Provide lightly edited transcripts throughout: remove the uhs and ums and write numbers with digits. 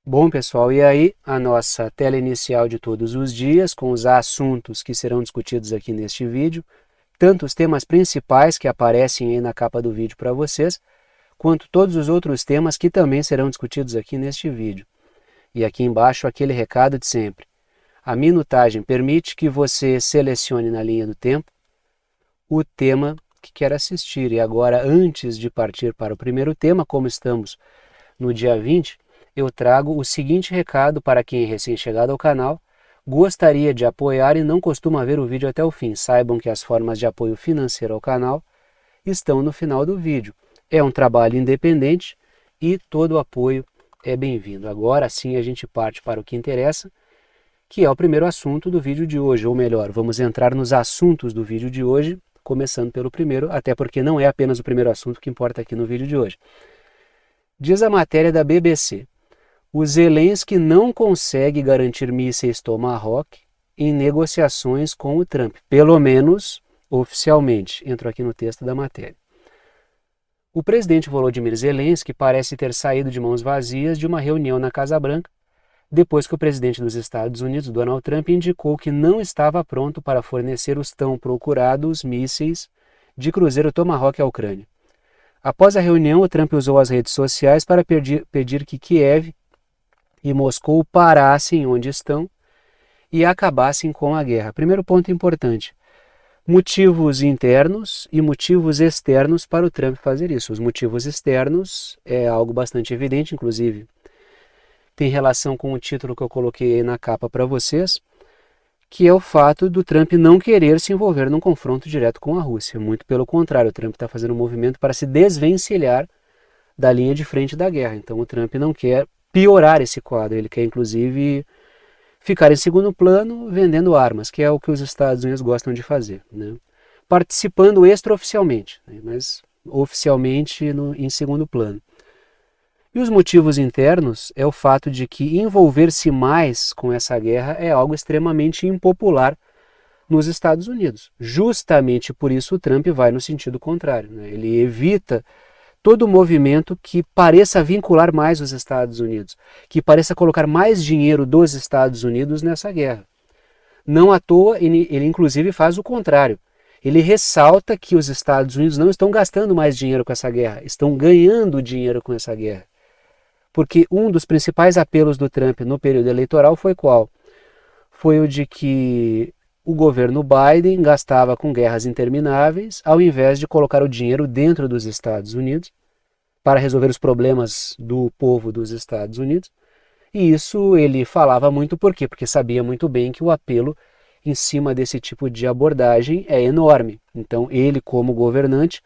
Bom, pessoal, e aí a nossa tela inicial de todos os dias, com os assuntos que serão discutidos aqui neste vídeo, tanto os temas principais que aparecem aí na capa do vídeo para vocês, quanto todos os outros temas que também serão discutidos aqui neste vídeo. E aqui embaixo aquele recado de sempre. A minutagem permite que você selecione na linha do tempo o tema que quer assistir. E agora, antes de partir para o primeiro tema, como estamos no dia 20, eu trago o seguinte recado para quem é recém-chegado ao canal, gostaria de apoiar e não costuma ver o vídeo até o fim. Saibam que as formas de apoio financeiro ao canal estão no final do vídeo. É um trabalho independente e todo o apoio é bem-vindo. Agora sim a gente parte para o que interessa, que é o primeiro assunto do vídeo de hoje, ou melhor, vamos entrar nos assuntos do vídeo de hoje, começando pelo primeiro, até porque não é apenas o primeiro assunto que importa aqui no vídeo de hoje. Diz a matéria da BBC, o Zelensky não consegue garantir mísseis Tomahawk em negociações com o Trump, pelo menos oficialmente. Entro aqui no texto da matéria. O presidente Volodymyr Zelensky parece ter saído de mãos vazias de uma reunião na Casa Branca, depois que o presidente dos Estados Unidos, Donald Trump, indicou que não estava pronto para fornecer os tão procurados mísseis de cruzeiro Tomahawk à Ucrânia. Após a reunião, o Trump usou as redes sociais para pedir que Kiev e Moscou parassem onde estão e acabassem com a guerra. Primeiro ponto importante, motivos internos e motivos externos para o Trump fazer isso. Os motivos externos é algo bastante evidente, inclusive tem relação com o título que eu coloquei aí na capa para vocês, que é o fato do Trump não querer se envolver num confronto direto com a Rússia. Muito pelo contrário, o Trump está fazendo um movimento para se desvencilhar da linha de frente da guerra. Então o Trump não quer piorar esse quadro, ele quer inclusive ficar em segundo plano vendendo armas, que é o que os Estados Unidos gostam de fazer, né? Participando extraoficialmente, né? Mas oficialmente em segundo plano. E os motivos internos é o fato de que envolver-se mais com essa guerra é algo extremamente impopular nos Estados Unidos. Justamente por isso o Trump vai no sentido contrário, né? Ele evita todo movimento que pareça vincular mais os Estados Unidos, que pareça colocar mais dinheiro dos Estados Unidos nessa guerra. Não à toa, ele inclusive faz o contrário. Ele ressalta que os Estados Unidos não estão gastando mais dinheiro com essa guerra, estão ganhando dinheiro com essa guerra. Porque um dos principais apelos do Trump no período eleitoral foi qual? Foi o de que o governo Biden gastava com guerras intermináveis, ao invés de colocar o dinheiro dentro dos Estados Unidos para resolver os problemas do povo dos Estados Unidos. E isso ele falava muito por quê? Porque sabia muito bem que o apelo em cima desse tipo de abordagem é enorme. Então ele, como governante,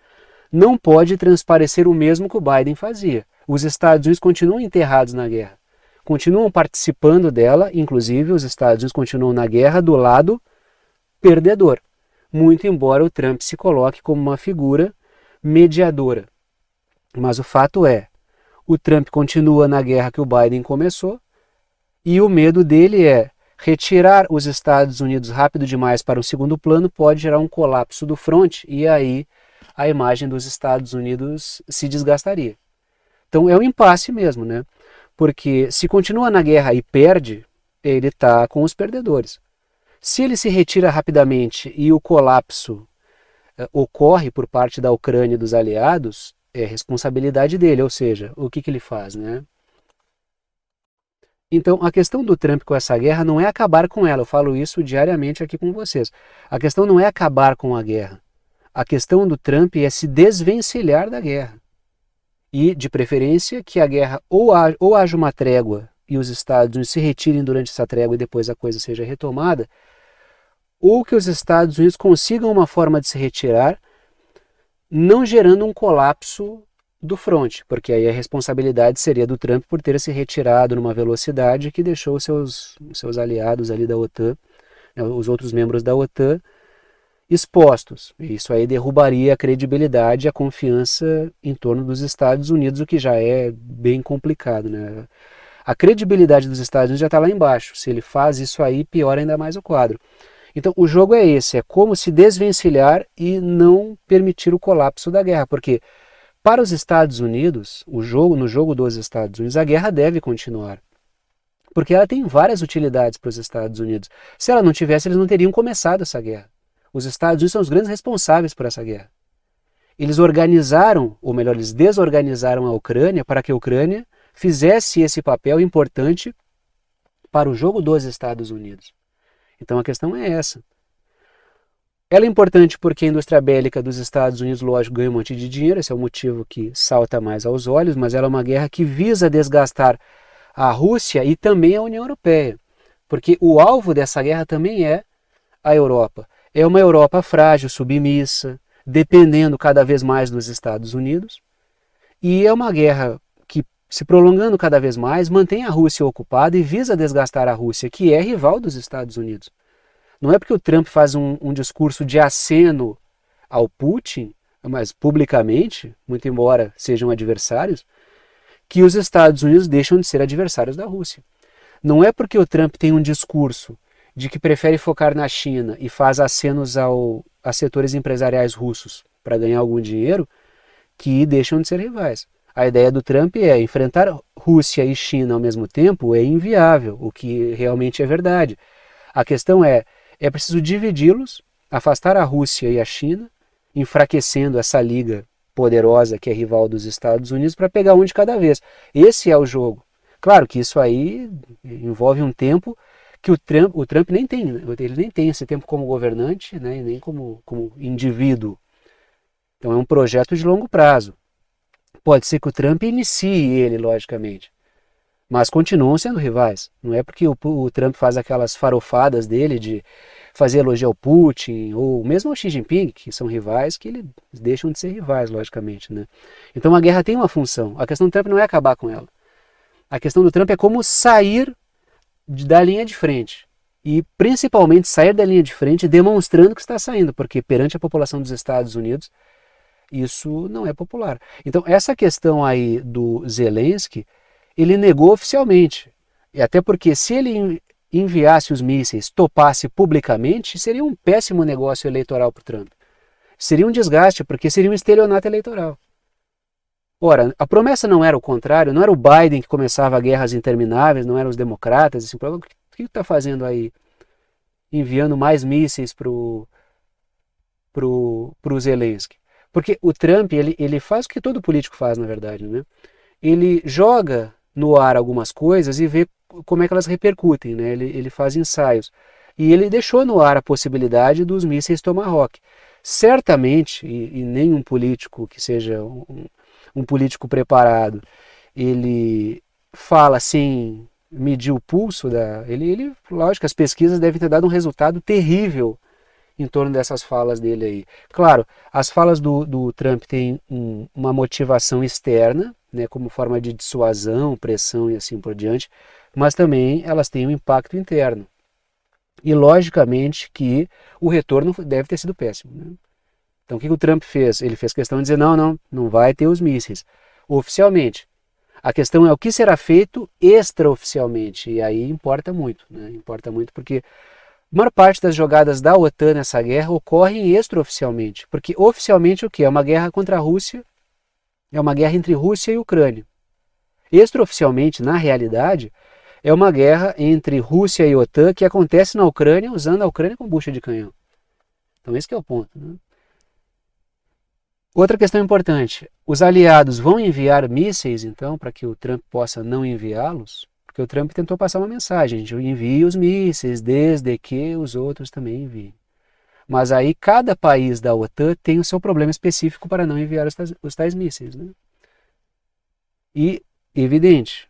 não pode transparecer o mesmo que o Biden fazia. Os Estados Unidos continuam enterrados na guerra, continuam participando dela, inclusive os Estados Unidos continuam na guerra do lado perdedor, muito embora o Trump se coloque como uma figura mediadora. Mas o fato é, o Trump continua na guerra que o Biden começou e o medo dele é retirar os Estados Unidos rápido demais para o segundo plano pode gerar um colapso do fronte e aí a imagem dos Estados Unidos se desgastaria. Então é um impasse mesmo, né? Porque se continua na guerra e perde, ele está com os perdedores. Se ele se retira rapidamente e o colapso ocorre por parte da Ucrânia e dos aliados, é responsabilidade dele, ou seja, o que ele faz, né? Então a questão do Trump com essa guerra não é acabar com ela, eu falo isso diariamente aqui com vocês. A questão não é acabar com a guerra. A questão do Trump é se desvencilhar da guerra. E, de preferência, que a guerra ou haja uma trégua e os Estados Unidos se retirem durante essa trégua e depois a coisa seja retomada, ou que os Estados Unidos consigam uma forma de se retirar, não gerando um colapso do fronte, porque aí a responsabilidade seria do Trump por ter se retirado numa velocidade que deixou seus aliados ali da OTAN, né, os outros membros da OTAN, expostos. Isso aí derrubaria a credibilidade e a confiança em torno dos Estados Unidos, o que já é bem complicado, né? A credibilidade dos Estados Unidos já está lá embaixo. Se ele faz isso aí, piora ainda mais o quadro. Então o jogo é esse, é como se desvencilhar e não permitir o colapso da guerra, porque para os Estados Unidos, no jogo dos Estados Unidos, a guerra deve continuar. porque ela tem várias utilidades para os Estados Unidos. Se ela não tivesse, eles não teriam começado essa guerra. Os Estados Unidos são os grandes responsáveis por essa guerra. Eles organizaram, ou melhor, eles desorganizaram a Ucrânia para que a Ucrânia fizesse esse papel importante para o jogo dos Estados Unidos. Então a questão é essa. Ela é importante porque a indústria bélica dos Estados Unidos, lógico, ganha um monte de dinheiro, esse é o motivo que salta mais aos olhos, mas ela é uma guerra que visa desgastar a Rússia e também a União Europeia, porque o alvo dessa guerra também é a Europa. É uma Europa frágil, submissa, dependendo cada vez mais dos Estados Unidos, e é uma guerra que, se prolongando cada vez mais, mantém a Rússia ocupada e visa desgastar a Rússia, que é rival dos Estados Unidos. Não é porque o Trump faz um discurso de aceno ao Putin, mas publicamente, muito embora sejam adversários, que os Estados Unidos deixam de ser adversários da Rússia. Não é porque o Trump tem um discurso de que prefere focar na China e faz acenos a setores empresariais russos para ganhar algum dinheiro, que deixam de ser rivais. A ideia do Trump é enfrentar Rússia e China ao mesmo tempo é inviável, o que realmente é verdade. A questão é preciso dividi-los, afastar a Rússia e a China, enfraquecendo essa liga poderosa que é rival dos Estados Unidos para pegar um de cada vez. Esse é o jogo. Claro que isso aí envolve um tempo que o Trump nem tem, ele nem tem esse tempo como governante, né, e nem como indivíduo. Então é um projeto de longo prazo. Pode ser que o Trump inicie ele, logicamente, mas continuam sendo rivais. Não é porque o Trump faz aquelas farofadas dele de fazer elogio ao Putin, ou mesmo ao Xi Jinping, que são rivais, que eles deixam de ser rivais, logicamente, né? Então a guerra tem uma função. A questão do Trump não é acabar com ela. A questão do Trump é como sair da linha de frente. E principalmente sair da linha de frente demonstrando que está saindo, porque perante a população dos Estados Unidos, isso não é popular. Então essa questão aí do Zelensky, ele negou oficialmente. E até porque se ele enviasse os mísseis, topasse publicamente, seria um péssimo negócio eleitoral para o Trump. Seria um desgaste, porque seria um estelionato eleitoral. Ora, a promessa não era o contrário, não era o Biden que começava guerras intermináveis, não eram os democratas. Assim, o que está fazendo aí? Enviando mais mísseis para o Zelensky. Porque o Trump, ele faz o que todo político faz, na verdade, né? Ele joga no ar algumas coisas e vê como é que elas repercutem, né? Ele faz ensaios. E ele deixou no ar a possibilidade dos mísseis Tomahawk. Certamente, e nenhum político que seja um político preparado, ele fala sem medir o pulso lógico, as pesquisas devem ter dado um resultado terrível em torno dessas falas dele aí. Claro, as falas do Trump têm uma motivação externa, né, como forma de dissuasão, pressão e assim por diante, mas também elas têm um impacto interno. E logicamente que o retorno deve ter sido péssimo, né? Então o que o Trump fez? Ele fez questão de dizer não vai ter os mísseis oficialmente. A questão é o que será feito extraoficialmente, e aí importa muito, né? Importa muito porque a maior parte das jogadas da OTAN nessa guerra ocorrem extraoficialmente, porque oficialmente o que? É uma guerra contra a Rússia, é uma guerra entre Rússia e Ucrânia. Extraoficialmente, na realidade, é uma guerra entre Rússia e OTAN que acontece na Ucrânia usando a Ucrânia como bucha de canhão. Então esse que é o ponto, né? Outra questão importante, os aliados vão enviar mísseis, então, para que o Trump possa não enviá-los? Porque o Trump tentou passar uma mensagem, a gente envia os mísseis desde que os outros também enviem. Mas aí cada país da OTAN tem o seu problema específico para não enviar os tais mísseis, né? E, evidente,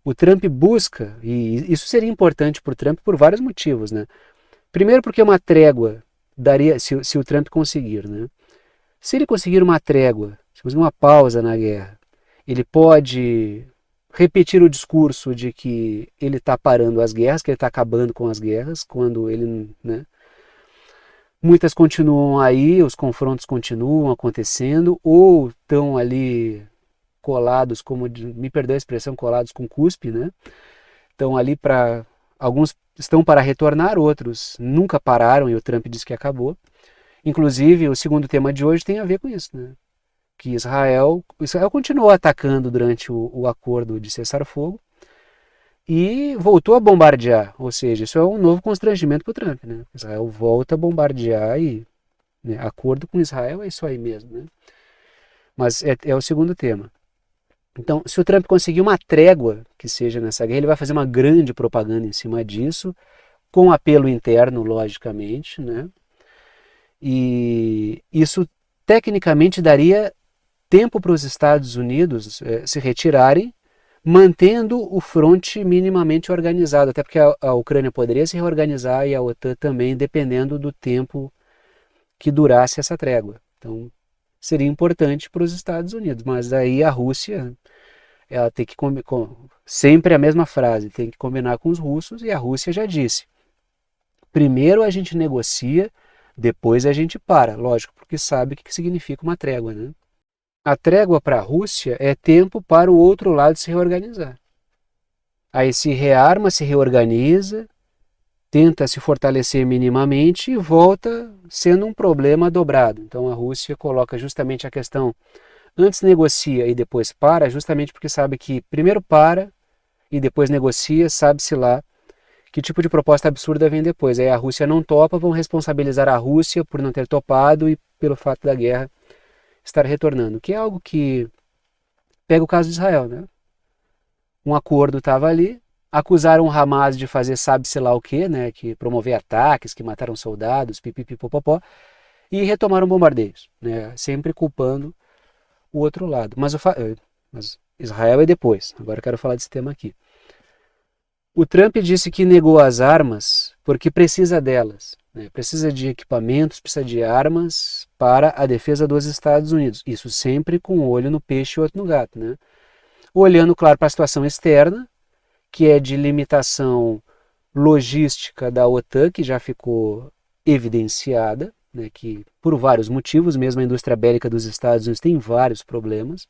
o Trump busca, e isso seria importante para o Trump por vários motivos, né? Primeiro porque uma trégua daria, se o Trump conseguir, né? Se ele conseguir uma trégua, se conseguir uma pausa na guerra, ele pode repetir o discurso de que ele está parando as guerras, que ele está acabando com as guerras, quando ele, né? Muitas continuam aí, os confrontos continuam acontecendo, ou estão ali colados, me perdoe a expressão, colados com cuspe, né? Estão ali para, alguns estão para retornar, outros nunca pararam e o Trump disse que acabou. Inclusive, o segundo tema de hoje tem a ver com isso, né? Que Israel continuou atacando durante o acordo de cessar-fogo, e voltou a bombardear, ou seja, isso é um novo constrangimento para o Trump, né? Israel volta a bombardear e, né, acordo com Israel é isso aí mesmo, né? Mas é o segundo tema. Então, se o Trump conseguir uma trégua que seja nessa guerra, ele vai fazer uma grande propaganda em cima disso, com apelo interno, logicamente, né? E isso tecnicamente daria tempo para os Estados Unidos se retirarem, mantendo o fronte minimamente organizado, até porque a Ucrânia poderia se reorganizar e a OTAN também, dependendo do tempo que durasse essa trégua. Então, seria importante para os Estados Unidos, mas aí a Rússia, ela tem que sempre a mesma frase, tem que combinar com os russos, e a Rússia já disse: primeiro a gente negocia, depois a gente para, lógico, porque sabe o que significa uma trégua, né? A trégua para a Rússia é tempo para o outro lado se reorganizar. Aí se rearma, se reorganiza, tenta se fortalecer minimamente e volta sendo um problema dobrado. Então a Rússia coloca justamente a questão, antes negocia e depois para, justamente porque sabe que primeiro para e depois negocia, sabe-se lá que tipo de proposta absurda vem depois. Aí a Rússia não topa, vão responsabilizar a Rússia por não ter topado e pelo fato da guerra estar retornando, que é algo que pega o caso de Israel, né? Um acordo estava ali, acusaram o Hamas de fazer sabe-se lá o que, né? Que promover ataques, que mataram soldados, pipipipopopó, e retomaram bombardeios, né? Sempre culpando o outro lado. Mas Israel é depois, agora eu quero falar desse tema aqui. O Trump disse que negou as armas porque precisa delas, né? Precisa de equipamentos, precisa de armas para a defesa dos Estados Unidos. Isso sempre com um olho no peixe e outro no gato, né? Olhando, claro, para a situação externa, que é de limitação logística da OTAN, que já ficou evidenciada, né, que por vários motivos, mesmo a indústria bélica dos Estados Unidos tem vários problemas,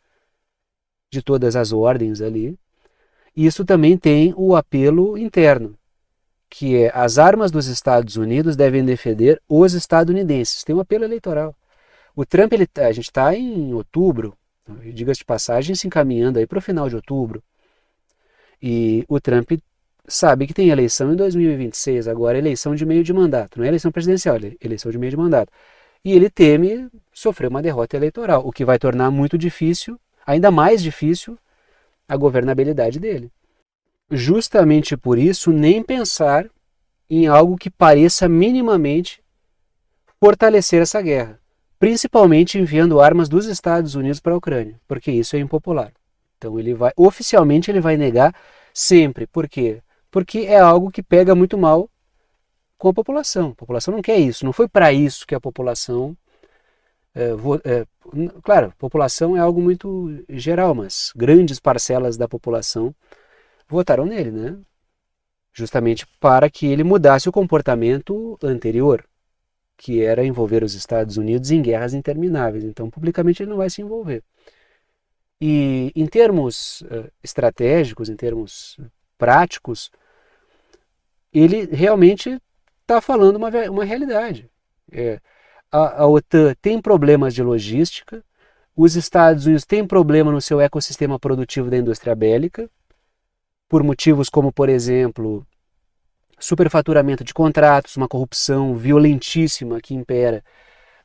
de todas as ordens ali. Isso também tem o apelo interno, que é as armas dos Estados Unidos devem defender os estadunidenses. Tem um apelo eleitoral. O Trump, a gente está em outubro, diga-se de passagem, se encaminhando aí para o final de outubro. E o Trump sabe que tem eleição em 2026, agora eleição de meio de mandato, não é eleição presidencial, é eleição de meio de mandato. E ele teme sofrer uma derrota eleitoral, o que vai tornar muito difícil, ainda mais difícil, a governabilidade dele. Justamente por isso, nem pensar em algo que pareça minimamente fortalecer essa guerra, principalmente enviando armas dos Estados Unidos para a Ucrânia, porque isso é impopular. Então oficialmente ele vai negar sempre. Por quê? Porque é algo que pega muito mal com a população. A população não quer isso, não foi para isso que a população... claro, a população é algo muito geral, mas grandes parcelas da população votaram nele, né? Justamente para que ele mudasse o comportamento anterior, que era envolver os Estados Unidos em guerras intermináveis. Então, publicamente, ele não vai se envolver. E em termos estratégicos, em termos práticos, ele realmente está falando uma realidade. A OTAN tem problemas de logística, os Estados Unidos têm problema no seu ecossistema produtivo da indústria bélica, por motivos como, por exemplo, superfaturamento de contratos, uma corrupção violentíssima que impera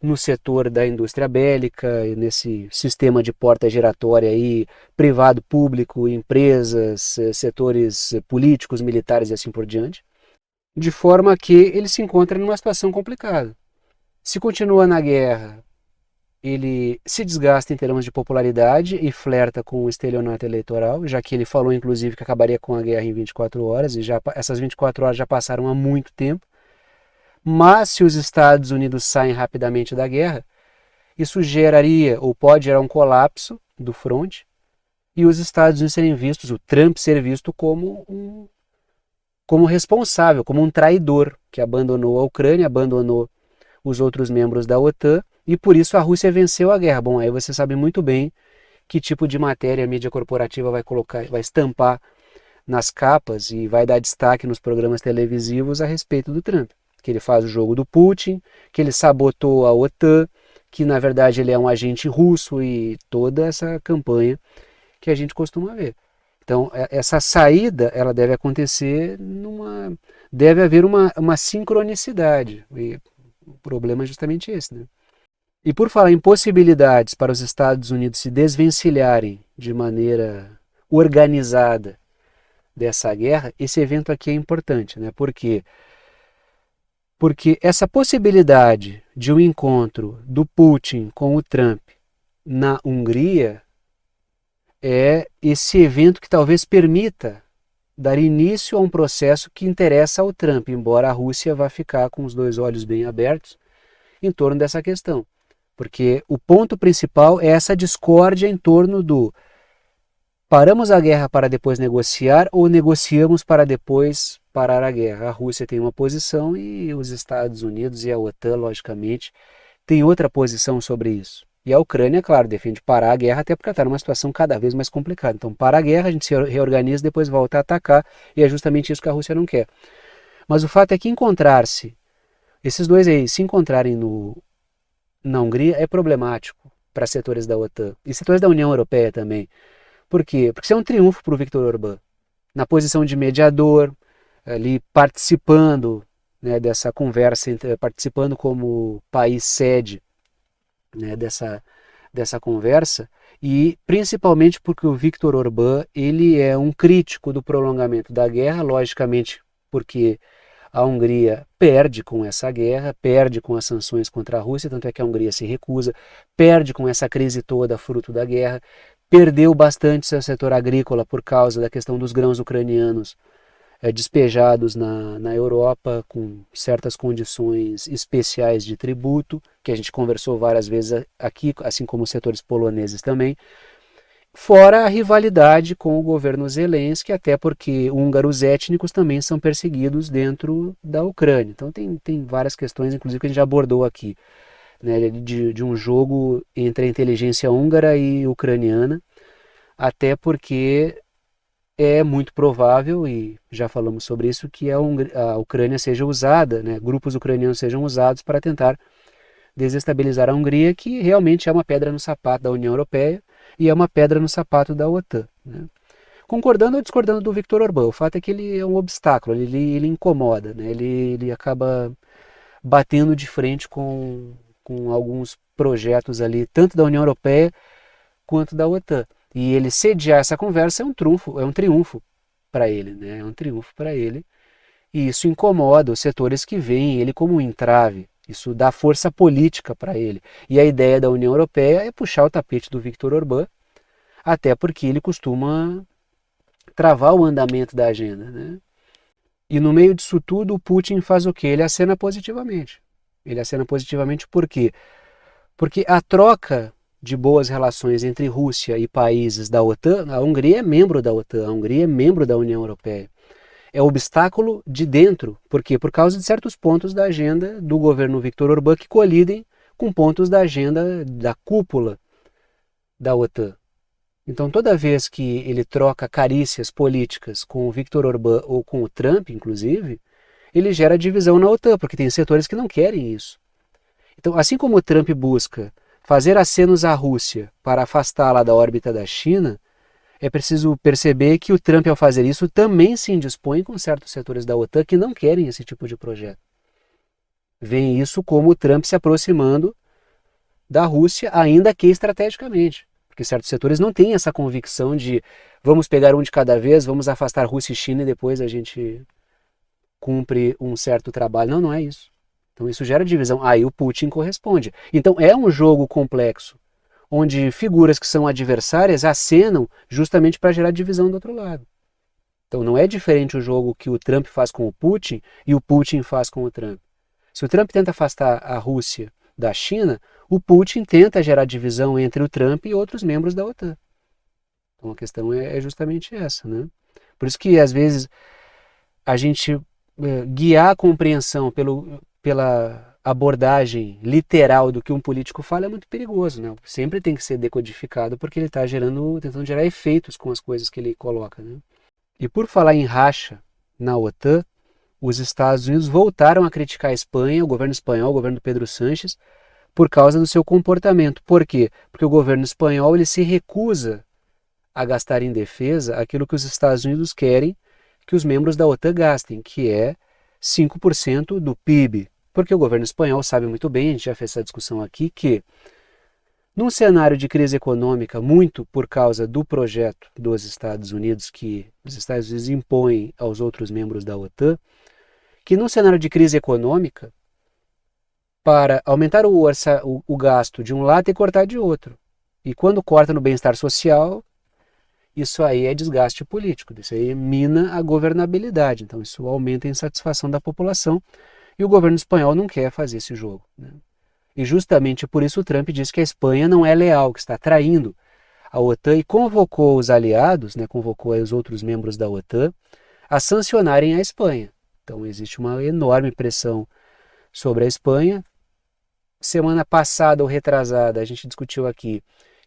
no setor da indústria bélica, nesse sistema de porta giratória aí, privado, público, empresas, setores políticos, militares e assim por diante, de forma que ele se encontra numa situação complicada. Se continua na guerra, ele se desgasta em termos de popularidade e flerta com o estelionato eleitoral, já que ele falou inclusive que acabaria com a guerra em 24 horas, e essas 24 horas já passaram há muito tempo. Mas se os Estados Unidos saem rapidamente da guerra, isso geraria ou pode gerar um colapso do fronte e os Estados Unidos serem vistos, o Trump ser visto como responsável, como um traidor que abandonou a Ucrânia, abandonou os outros membros da OTAN e por isso a Rússia venceu a guerra. Bom, aí você sabe muito bem que tipo de matéria a mídia corporativa vai colocar, vai estampar nas capas e vai dar destaque nos programas televisivos a respeito do Trump. Que ele faz o jogo do Putin, que ele sabotou a OTAN, que na verdade ele é um agente russo e toda essa campanha que a gente costuma ver. Então, essa saída, ela deve acontecer deve haver uma sincronicidade. E o problema é justamente esse, né? E por falar em possibilidades para os Estados Unidos se desvencilharem de maneira organizada dessa guerra, esse evento aqui é importante, né? Por quê? Porque essa possibilidade de um encontro do Putin com o Trump na Hungria é esse evento que talvez permita dar início a um processo que interessa ao Trump, embora a Rússia vá ficar com os dois olhos bem abertos em torno dessa questão. Porque o ponto principal é essa discórdia em torno do paramos a guerra para depois negociar ou negociamos para depois parar a guerra. A Rússia tem uma posição e os Estados Unidos e a OTAN, logicamente, têm outra posição sobre isso. E a Ucrânia, claro, defende parar a guerra, até porque está numa situação cada vez mais complicada. Então, para a guerra, a gente se reorganiza, depois volta a atacar, e é justamente isso que a Rússia não quer. Mas o fato é que esses dois aí, se encontrarem na Hungria, é problemático para setores da OTAN e setores da União Europeia também. Por quê? Porque isso é um triunfo para o Viktor Orbán, na posição de mediador, ali participando, né, dessa conversa, participando como país sede, né, dessa conversa, e principalmente porque o Viktor Orbán ele é um crítico do prolongamento da guerra, logicamente porque a Hungria perde com essa guerra, perde com as sanções contra a Rússia, tanto é que a Hungria se recusa, perde com essa crise toda fruto da guerra, perdeu bastante seu setor agrícola por causa da questão dos grãos ucranianos despejados na Europa com certas condições especiais de tributo, que a gente conversou várias vezes aqui, assim como os setores poloneses também, fora a rivalidade com o governo Zelensky, até porque húngaros étnicos também são perseguidos dentro da Ucrânia. Então tem várias questões, inclusive, que a gente já abordou aqui, né, de um jogo entre a inteligência húngara e ucraniana, até porque é muito provável, e já falamos sobre isso, que a Ucrânia seja usada, né, grupos ucranianos sejam usados para tentar desestabilizar a Hungria, que realmente é uma pedra no sapato da União Europeia e é uma pedra no sapato da OTAN. Né? Concordando ou discordando do Viktor Orbán, o fato é que ele é um obstáculo, ele incomoda, né? Ele acaba batendo de frente com alguns projetos ali, tanto da União Europeia quanto da OTAN. E ele sediar essa conversa é um triunfo para ele, né? É um triunfo para ele. E isso incomoda os setores que veem ele como um entrave. Isso dá força política para ele. E a ideia da União Europeia é puxar o tapete do Viktor Orbán, até porque ele costuma travar o andamento da agenda, né? E no meio disso tudo, o Putin faz o quê? Ele acena positivamente. Ele acena positivamente por quê? Porque a troca de boas relações entre Rússia e países da OTAN, a Hungria é membro da OTAN, a Hungria é membro da União Europeia. É obstáculo de dentro. Por quê? Por causa de certos pontos da agenda do governo Viktor Orbán que colidem com pontos da agenda da cúpula da OTAN. Então, toda vez que ele troca carícias políticas com o Viktor Orbán ou com o Trump, inclusive, ele gera divisão na OTAN, porque tem setores que não querem isso. Então, assim como o Trump busca fazer acenos à Rússia para afastá-la da órbita da China, é preciso perceber que o Trump, ao fazer isso, também se indispõe com certos setores da OTAN que não querem esse tipo de projeto. Vem isso como o Trump se aproximando da Rússia, ainda que estrategicamente. Porque certos setores não têm essa convicção de vamos pegar um de cada vez, vamos afastar Rússia e China e depois a gente cumpre um certo trabalho. Não, não é isso. Então isso gera divisão. Aí o Putin corresponde. Então é um jogo complexo, onde figuras que são adversárias acenam justamente para gerar divisão do outro lado. Então não é diferente o jogo que o Trump faz com o Putin e o Putin faz com o Trump. Se o Trump tenta afastar a Rússia da China, o Putin tenta gerar divisão entre o Trump e outros membros da OTAN. Então a questão é justamente essa, né? Por isso que às vezes a gente guiar a compreensão pela abordagem literal do que um político fala é muito perigoso, né? Sempre tem que ser decodificado porque ele está tentando gerar efeitos com as coisas que ele coloca, né? E por falar em racha na OTAN, os Estados Unidos voltaram a criticar a Espanha, o governo espanhol, o governo do Pedro Sánchez, por causa do seu comportamento. Por quê? Porque o governo espanhol ele se recusa a gastar em defesa aquilo que os Estados Unidos querem que os membros da OTAN gastem, que é 5% do PIB. Porque o governo espanhol sabe muito bem, a gente já fez essa discussão aqui, que num cenário de crise econômica, muito por causa do projeto dos Estados Unidos, que os Estados Unidos impõem aos outros membros da OTAN, que num cenário de crise econômica, para aumentar o gasto de um lado, tem que cortar de outro. E quando corta no bem-estar social, isso aí é desgaste político, isso aí mina a governabilidade, então isso aumenta a insatisfação da população e o governo espanhol não quer fazer esse jogo, né? E justamente por isso o Trump disse que a Espanha não é leal, que está traindo a OTAN e convocou os aliados, né, convocou os outros membros da OTAN a sancionarem a Espanha. Então existe uma enorme pressão sobre a Espanha. Semana passada ou retrasada a gente discutiu aqui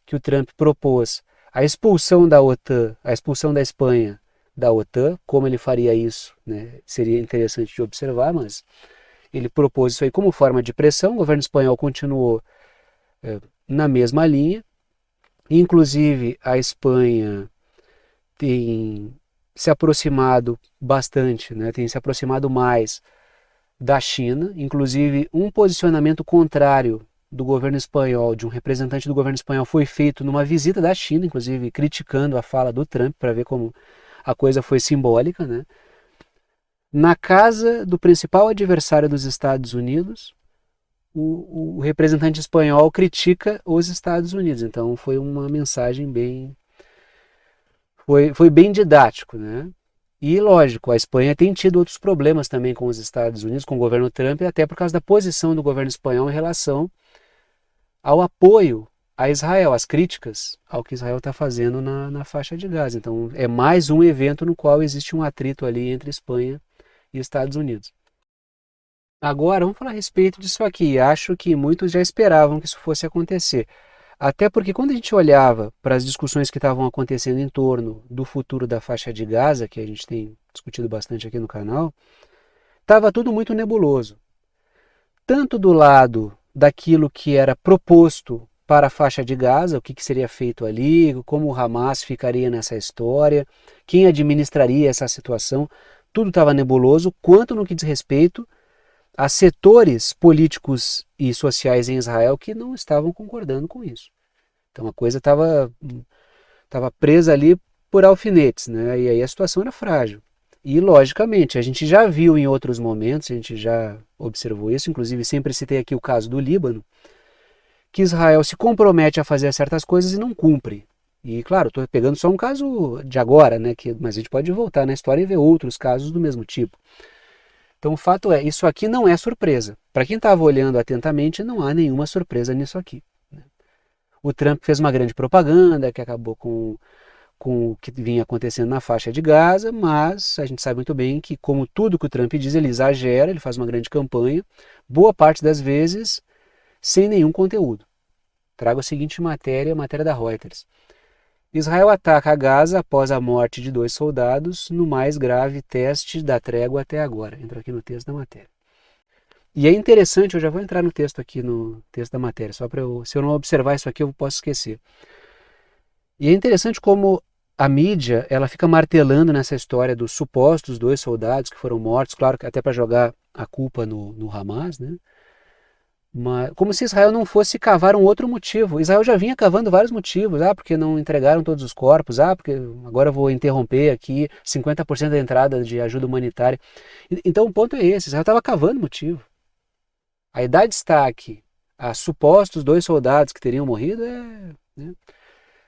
que o Trump propôs a expulsão da OTAN, a expulsão da Espanha da OTAN. Como ele faria isso, né, seria interessante de observar, mas ele propôs isso aí como forma de pressão. O governo espanhol continuou na mesma linha. Inclusive, a Espanha tem se aproximado bastante, né, tem se aproximado mais da China. Inclusive, um posicionamento contrário do governo espanhol, de um representante do governo espanhol, foi feito numa visita da China, inclusive criticando a fala do Trump, para ver como a coisa foi simbólica, né? Na casa do principal adversário dos Estados Unidos, o representante espanhol critica os Estados Unidos. Então foi uma mensagem bem... Foi bem didático, né? E lógico, a Espanha tem tido outros problemas também com os Estados Unidos, com o governo Trump, até por causa da posição do governo espanhol em relação ao apoio a Israel, as críticas ao que Israel está fazendo na faixa de Gaza. Então é mais um evento no qual existe um atrito ali entre Espanha e Estados Unidos. Agora vamos falar a respeito disso aqui. Acho que muitos já esperavam que isso fosse acontecer. Até porque quando a gente olhava para as discussões que estavam acontecendo em torno do futuro da faixa de Gaza, que a gente tem discutido bastante aqui no canal, estava tudo muito nebuloso. Tanto do lado daquilo que era proposto para a faixa de Gaza, o que seria feito ali, como o Hamas ficaria nessa história, quem administraria essa situação, tudo estava nebuloso, quanto no que diz respeito a setores políticos e sociais em Israel que não estavam concordando com isso. Então a coisa estava presa ali por alfinetes, né? E aí a situação era frágil. E logicamente, a gente já viu em outros momentos, a gente já observou isso, inclusive sempre citei aqui o caso do Líbano, que Israel se compromete a fazer certas coisas e não cumpre. E claro, estou pegando só um caso de agora, né? Mas a gente pode voltar na história e ver outros casos do mesmo tipo. Então o fato é, isso aqui não é surpresa. Para quem estava olhando atentamente, não há nenhuma surpresa nisso aqui, né? O Trump fez uma grande propaganda que acabou com o que vinha acontecendo na faixa de Gaza, mas a gente sabe muito bem que, como tudo que o Trump diz, ele exagera, ele faz uma grande campanha, boa parte das vezes sem nenhum conteúdo. Trago a seguinte matéria, a matéria da Reuters. Israel ataca a Gaza após a morte de 2 soldados no mais grave teste da trégua até agora. Entra aqui no texto da matéria. E é interessante, eu já vou entrar no texto aqui, no texto da matéria, só para se eu não observar isso aqui eu posso esquecer. E é interessante como a mídia, ela fica martelando nessa história dos supostos 2 soldados que foram mortos, claro que até para jogar a culpa no Hamas, né? Mas, como se Israel não fosse cavar um outro motivo. Israel já vinha cavando vários motivos. Porque não entregaram todos os corpos. Porque agora eu vou interromper aqui 50% da entrada de ajuda humanitária. Então o ponto é esse. Israel estava cavando motivo. A dar destaque a supostos 2 soldados que teriam morrido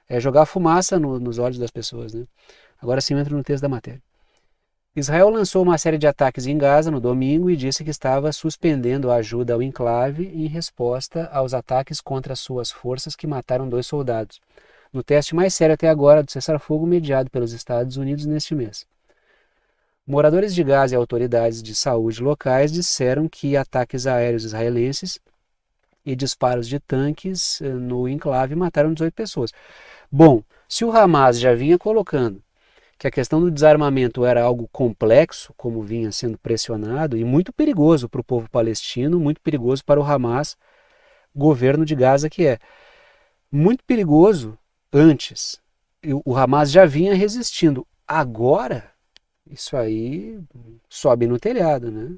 é jogar fumaça nos olhos das pessoas, né? Agora sim entra no texto da matéria. Israel lançou uma série de ataques em Gaza no domingo e disse que estava suspendendo a ajuda ao enclave em resposta aos ataques contra suas forças que mataram 2 soldados, no teste mais sério até agora do cessar-fogo mediado pelos Estados Unidos neste mês. Moradores de Gaza e autoridades de saúde locais disseram que ataques aéreos israelenses e disparos de tanques no enclave mataram 18 pessoas. Bom, se o Hamas já vinha colocando que a questão do desarmamento era algo complexo, como vinha sendo pressionado, e muito perigoso para o povo palestino, muito perigoso para o Hamas, governo de Gaza que é. Muito perigoso antes o Hamas já vinha resistindo. Agora, isso aí sobe no telhado, né?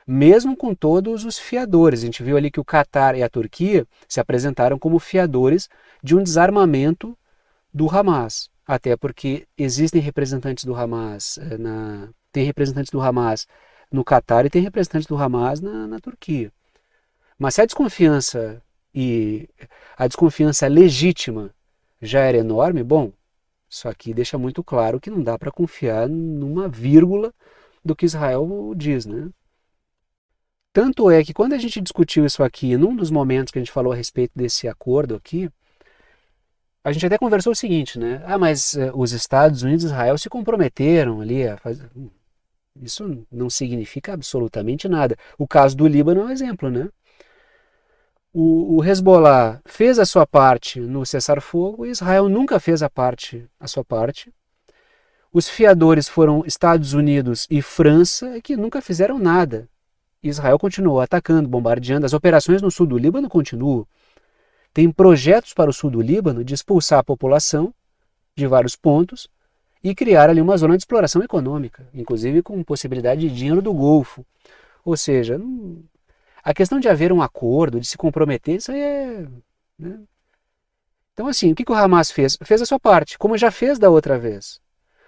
Mesmo com todos os fiadores. A gente viu ali que o Catar e a Turquia se apresentaram como fiadores de um desarmamento do Hamas. Até porque existem representantes do Hamas tem representantes do Hamas no Catar e tem representantes do Hamas na Turquia. Mas se a desconfiança legítima já era enorme, bom, isso aqui deixa muito claro que não dá para confiar numa vírgula do que Israel diz, né? Tanto é que quando a gente discutiu isso aqui, num dos momentos que a gente falou a respeito desse acordo aqui, a gente até conversou o seguinte, né? Mas os Estados Unidos e Israel se comprometeram ali a fazer... Isso não significa absolutamente nada. O caso do Líbano é um exemplo, né? O Hezbollah fez a sua parte no cessar-fogo e Israel nunca fez a sua parte. Os fiadores foram Estados Unidos e França, que nunca fizeram nada. Israel continuou atacando, bombardeando. As operações no sul do Líbano continuam. Tem projetos para o sul do Líbano de expulsar a população de vários pontos e criar ali uma zona de exploração econômica, inclusive com possibilidade de dinheiro do Golfo. Ou seja, a questão de haver um acordo, de se comprometer, isso aí é... Né? Então assim, o que o Hamas fez? Fez a sua parte, como já fez da outra vez.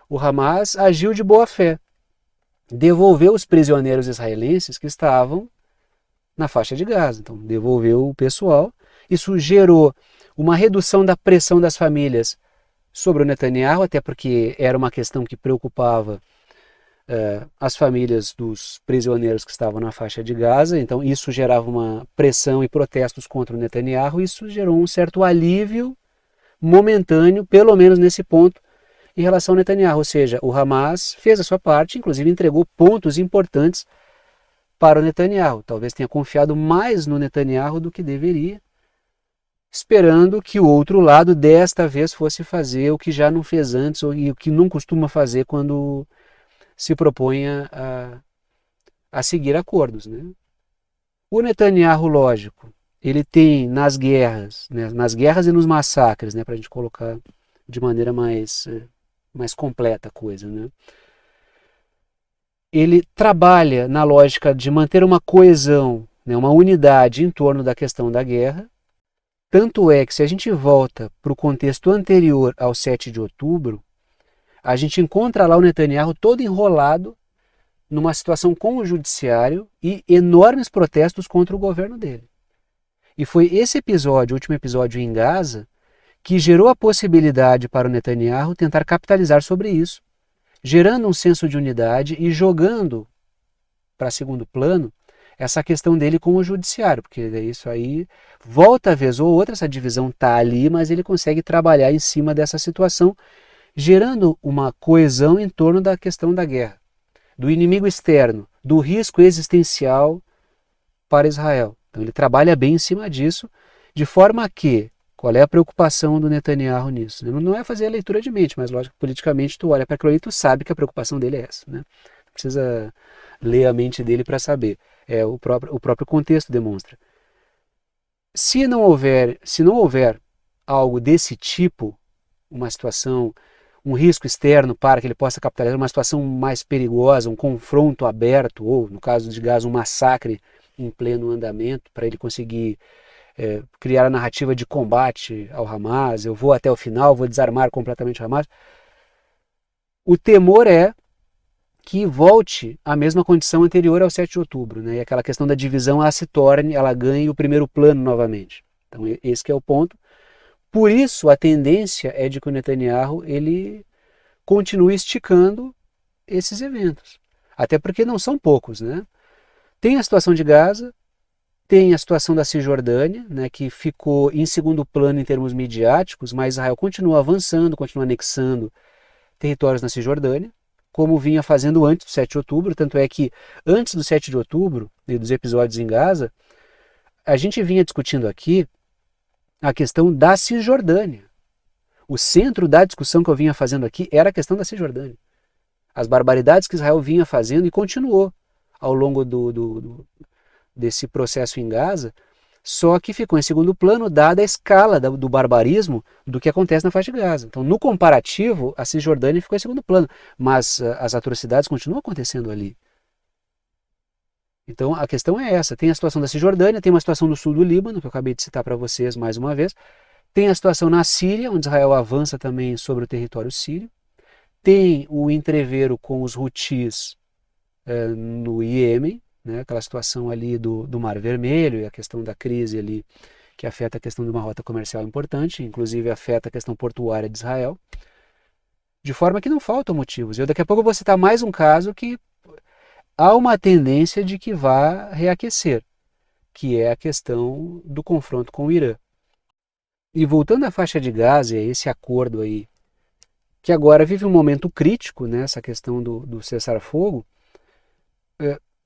O Hamas agiu de boa fé. Devolveu os prisioneiros israelenses que estavam na faixa de Gaza. Então, devolveu o pessoal. Isso gerou uma redução da pressão das famílias sobre o Netanyahu, até porque era uma questão que preocupava as famílias dos prisioneiros que estavam na faixa de Gaza. Então, isso gerava uma pressão e protestos contra o Netanyahu. Isso gerou um certo alívio momentâneo, pelo menos nesse ponto, em relação ao Netanyahu. Ou seja, o Hamas fez a sua parte, inclusive entregou pontos importantes para o Netanyahu. Talvez tenha confiado mais no Netanyahu do que deveria, esperando que o outro lado desta vez fosse fazer o que já não fez antes e o que não costuma fazer quando se propõe a seguir acordos, né? O Netanyahu, lógico, ele tem nas guerras, né, nas guerras e nos massacres, né, para a gente colocar de maneira mais completa a coisa, né? Ele trabalha na lógica de manter uma coesão, né, uma unidade em torno da questão da guerra. Tanto é que se a gente volta para o contexto anterior ao 7 de outubro, a gente encontra lá o Netanyahu todo enrolado numa situação com o judiciário e enormes protestos contra o governo dele. E foi esse episódio, o último episódio em Gaza, que gerou a possibilidade para o Netanyahu tentar capitalizar sobre isso, gerando um senso de unidade e jogando para segundo plano essa questão dele com o judiciário, porque isso aí volta vez ou outra, essa divisão está ali, mas ele consegue trabalhar em cima dessa situação, gerando uma coesão em torno da questão da guerra, do inimigo externo, do risco existencial para Israel. Então ele trabalha bem em cima disso, de forma que, qual é a preocupação do Netanyahu nisso? Não é fazer a leitura de mente, mas lógico, politicamente tu olha para aquilo e tu sabe que a preocupação dele é essa, né? Não precisa ler a mente dele para saber. O próprio contexto demonstra. Se não houver algo desse tipo, uma situação, um risco externo para que ele possa capitalizar, uma situação mais perigosa, um confronto aberto, ou, no caso de Gaza, um massacre em pleno andamento, para ele conseguir criar a narrativa de combate ao Hamas, eu vou até o final, vou desarmar completamente o Hamas. O temor é que volte à mesma condição anterior ao 7 de outubro, né? E aquela questão da divisão ela ganhe o primeiro plano novamente. Então esse que é o ponto. Por isso a tendência é de que o Netanyahu ele continue esticando esses eventos. Até porque não são poucos, né? Tem a situação de Gaza, tem a situação da Cisjordânia, né, que ficou em segundo plano em termos midiáticos, mas Israel continua avançando, continua anexando territórios na Cisjordânia, como vinha fazendo antes do 7 de outubro, tanto é que antes do 7 de outubro e dos episódios em Gaza, a gente vinha discutindo aqui a questão da Cisjordânia. O centro da discussão que eu vinha fazendo aqui era a questão da Cisjordânia. As barbaridades que Israel vinha fazendo e continuou ao longo desse processo em Gaza só que ficou em segundo plano dada a escala do barbarismo do que acontece na faixa de Gaza. Então, no comparativo, a Cisjordânia ficou em segundo plano, mas as atrocidades continuam acontecendo ali. Então, a questão é essa. Tem a situação da Cisjordânia, tem uma situação do sul do Líbano, que eu acabei de citar para vocês mais uma vez. Tem a situação na Síria, onde Israel avança também sobre o território sírio. Tem o entrevero com os Houthis no Iêmen, né, aquela situação ali do Mar Vermelho e a questão da crise ali que afeta a questão de uma rota comercial importante, inclusive afeta a questão portuária de Israel, de forma que não faltam motivos. Eu daqui a pouco vou citar mais um caso que há uma tendência de que vá reaquecer, que é a questão do confronto com o Irã. E voltando à faixa de Gaza, esse acordo aí, que agora vive um momento crítico, né, essa questão do cessar-fogo,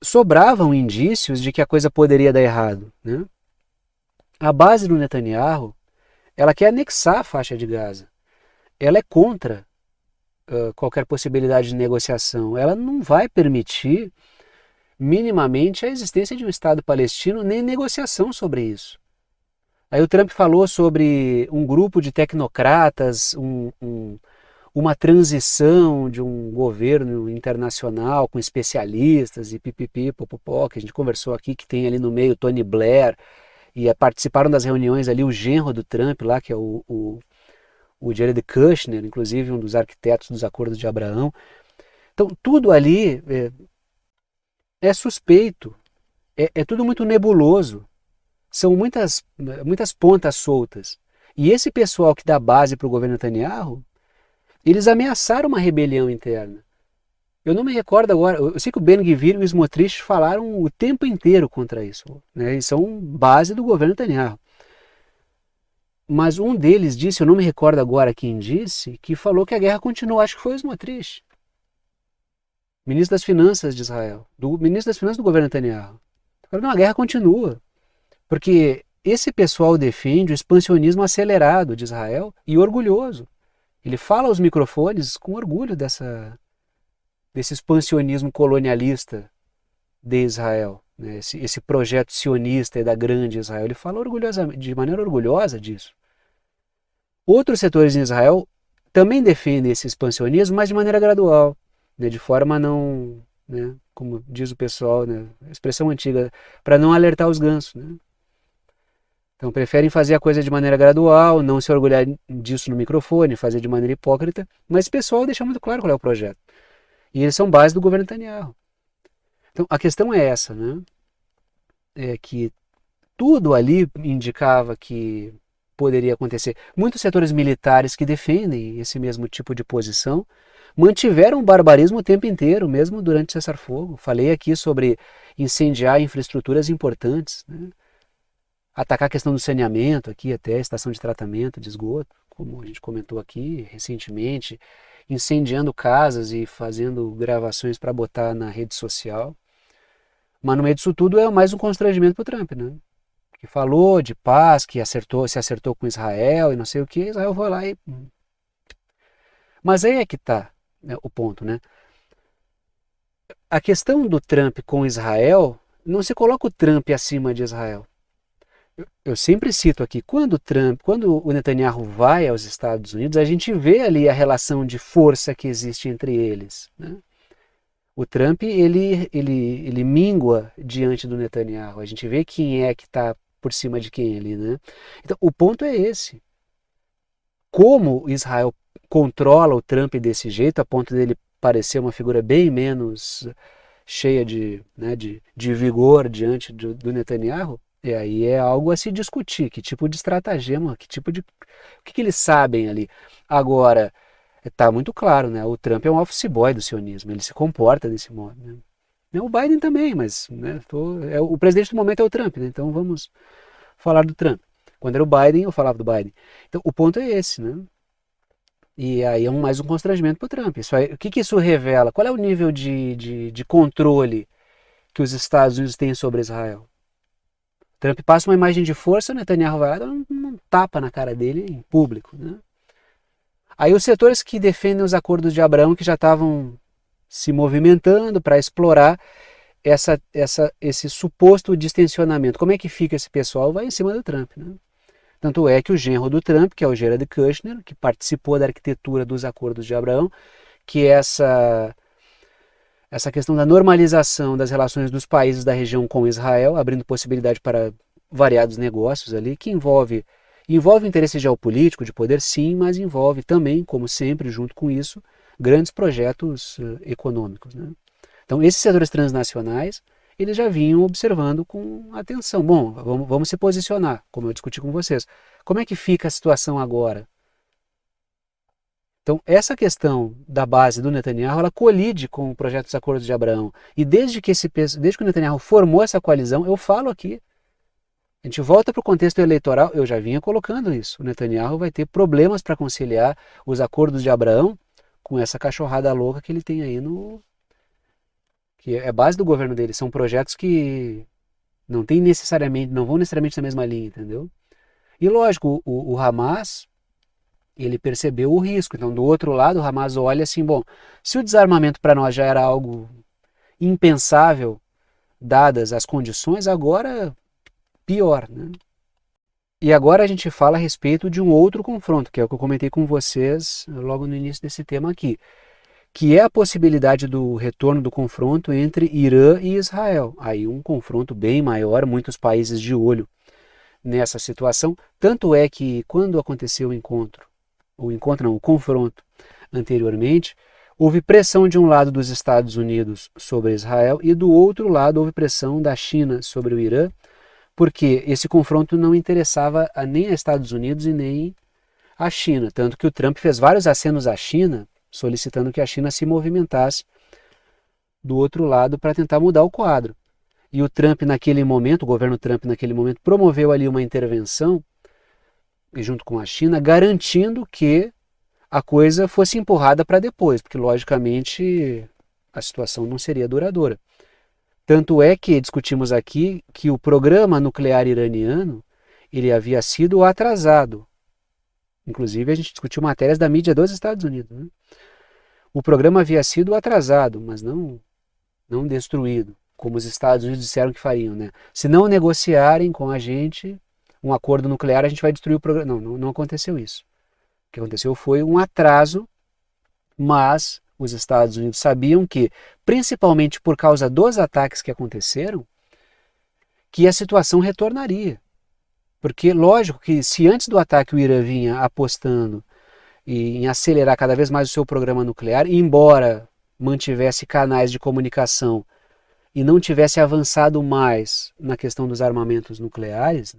sobravam indícios de que a coisa poderia dar errado, né? A base do Netanyahu, ela quer anexar a faixa de Gaza. Ela é contra qualquer possibilidade de negociação. Ela não vai permitir minimamente a existência de um Estado palestino, nem negociação sobre isso. Aí o Trump falou sobre um grupo de tecnocratas, uma transição de um governo internacional com especialistas e pipipi, popopó, que a gente conversou aqui, que tem ali no meio Tony Blair, e participaram das reuniões ali o genro do Trump lá, que é o Jared Kushner, inclusive um dos arquitetos dos Acordos de Abraão. Então tudo ali é suspeito, é tudo muito nebuloso, são muitas pontas soltas. E esse pessoal que dá base para o governo Netanyahu, eles ameaçaram uma rebelião interna. Eu não me recordo agora, eu sei que o Ben-Gvir e o Smotrich falaram o tempo inteiro contra isso, né? Eles são base do governo Netanyahu. Mas um deles disse, eu não me recordo agora quem disse, que falou que a guerra continua, acho que foi o Smotrich, ministro das Finanças de Israel, ministro das Finanças do governo Netanyahu. Falou, não, a guerra continua, porque esse pessoal defende o expansionismo acelerado de Israel e orgulhoso. Ele fala aos microfones com orgulho desse expansionismo colonialista de Israel, né? Esse projeto sionista da grande Israel. Ele fala de maneira orgulhosa disso. Outros setores em Israel também defendem esse expansionismo, mas de maneira gradual, né? De forma a não, né? Como diz o pessoal, né? Expressão antiga, para não alertar os gansos, né? Então preferem fazer a coisa de maneira gradual, não se orgulhar disso no microfone, fazer de maneira hipócrita, mas o pessoal deixa muito claro qual é o projeto. E eles são base do governo Netanyahu. Então a questão é essa, né? É que tudo ali indicava que poderia acontecer. Muitos setores militares que defendem esse mesmo tipo de posição mantiveram o barbarismo o tempo inteiro, mesmo durante o cessar-fogo. Falei aqui sobre incendiar infraestruturas importantes, né? Atacar a questão do saneamento aqui, até a estação de tratamento de esgoto, como a gente comentou aqui recentemente, incendiando casas e fazendo gravações para botar na rede social. Mas no meio disso tudo é mais um constrangimento para o Trump, né? Que falou de paz, que se acertou com Israel e não sei o que, Israel foi lá e... Mas aí é que está, né, o ponto, né? A questão do Trump com Israel, não se coloca o Trump acima de Israel. Eu sempre cito aqui, quando o Netanyahu vai aos Estados Unidos, a gente vê ali a relação de força que existe entre eles, né? O Trump, ele mingua diante do Netanyahu, a gente vê quem é que está por cima de quem ali, né? Então, o ponto é esse. Como Israel controla o Trump desse jeito, a ponto dele parecer uma figura bem menos cheia de vigor diante do Netanyahu, e aí é algo a se discutir, que tipo de estratagema, o que eles sabem ali. Agora, está muito claro, né? O Trump é um office boy do sionismo, ele se comporta desse modo, né? O Biden também, mas né, o presidente do momento é o Trump, né? Então vamos falar do Trump. Quando era o Biden, eu falava do Biden. Então o ponto é esse, né? E aí é mais um constrangimento para o Trump. O que isso revela? Qual é o nível de controle que os Estados Unidos têm sobre Israel? Trump passa uma imagem de força, o Netanyahu vai lá e dá um tapa na cara dele em público, né? Aí os setores que defendem os acordos de Abraão, que já estavam se movimentando para explorar, esse suposto distensionamento. Como é que fica esse pessoal? Vai em cima do Trump, né? Tanto é que o genro do Trump, que é o Jared Kushner, que participou da arquitetura dos Acordos de Abraão, que é essa questão da normalização das relações dos países da região com Israel, abrindo possibilidade para variados negócios ali, que envolve interesse geopolítico, de poder sim, mas envolve também, como sempre, junto com isso, grandes projetos econômicos, né? Então, esses setores transnacionais, eles já vinham observando com atenção. Bom, vamos se posicionar, como eu discuti com vocês. Como é que fica a situação agora? Então, essa questão da base do Netanyahu, ela colide com o projeto dos Acordos de Abraão. E desde que o Netanyahu formou essa coalizão, eu falo aqui, a gente volta para o contexto eleitoral, eu já vinha colocando isso. O Netanyahu vai ter problemas para conciliar os Acordos de Abraão com essa cachorrada louca que ele tem aí que é a base do governo dele. São projetos que não vão necessariamente na mesma linha, entendeu? E lógico, o Hamas, ele percebeu o risco. Então, do outro lado, o Hamas olha assim, bom, se o desarmamento para nós já era algo impensável, dadas as condições, agora pior, né? E agora a gente fala a respeito de um outro confronto, que é o que eu comentei com vocês logo no início desse tema aqui, que é a possibilidade do retorno do confronto entre Irã e Israel. Aí um confronto bem maior, muitos países de olho nessa situação. Tanto é que quando aconteceu o confronto anteriormente, houve pressão de um lado dos Estados Unidos sobre Israel e do outro lado houve pressão da China sobre o Irã, porque esse confronto não interessava nem a Estados Unidos e nem a China. Tanto que o Trump fez vários acenos à China, solicitando que a China se movimentasse do outro lado para tentar mudar o quadro. E o Trump naquele momento, o governo Trump naquele momento, promoveu ali uma intervenção, junto com a China, garantindo que a coisa fosse empurrada para depois, porque logicamente a situação não seria duradoura. Tanto é que discutimos aqui que o programa nuclear iraniano ele havia sido atrasado. Inclusive a gente discutiu matérias da mídia dos Estados Unidos, né? O programa havia sido atrasado, mas não destruído, como os Estados Unidos disseram que fariam, né? Se não negociarem com a gente um acordo nuclear, a gente vai destruir o programa. Não aconteceu isso. O que aconteceu foi um atraso, mas os Estados Unidos sabiam que, principalmente por causa dos ataques que aconteceram, que a situação retornaria. Porque, lógico que se antes do ataque o Irã vinha apostando em acelerar cada vez mais o seu programa nuclear, embora mantivesse canais de comunicação e não tivesse avançado mais na questão dos armamentos nucleares,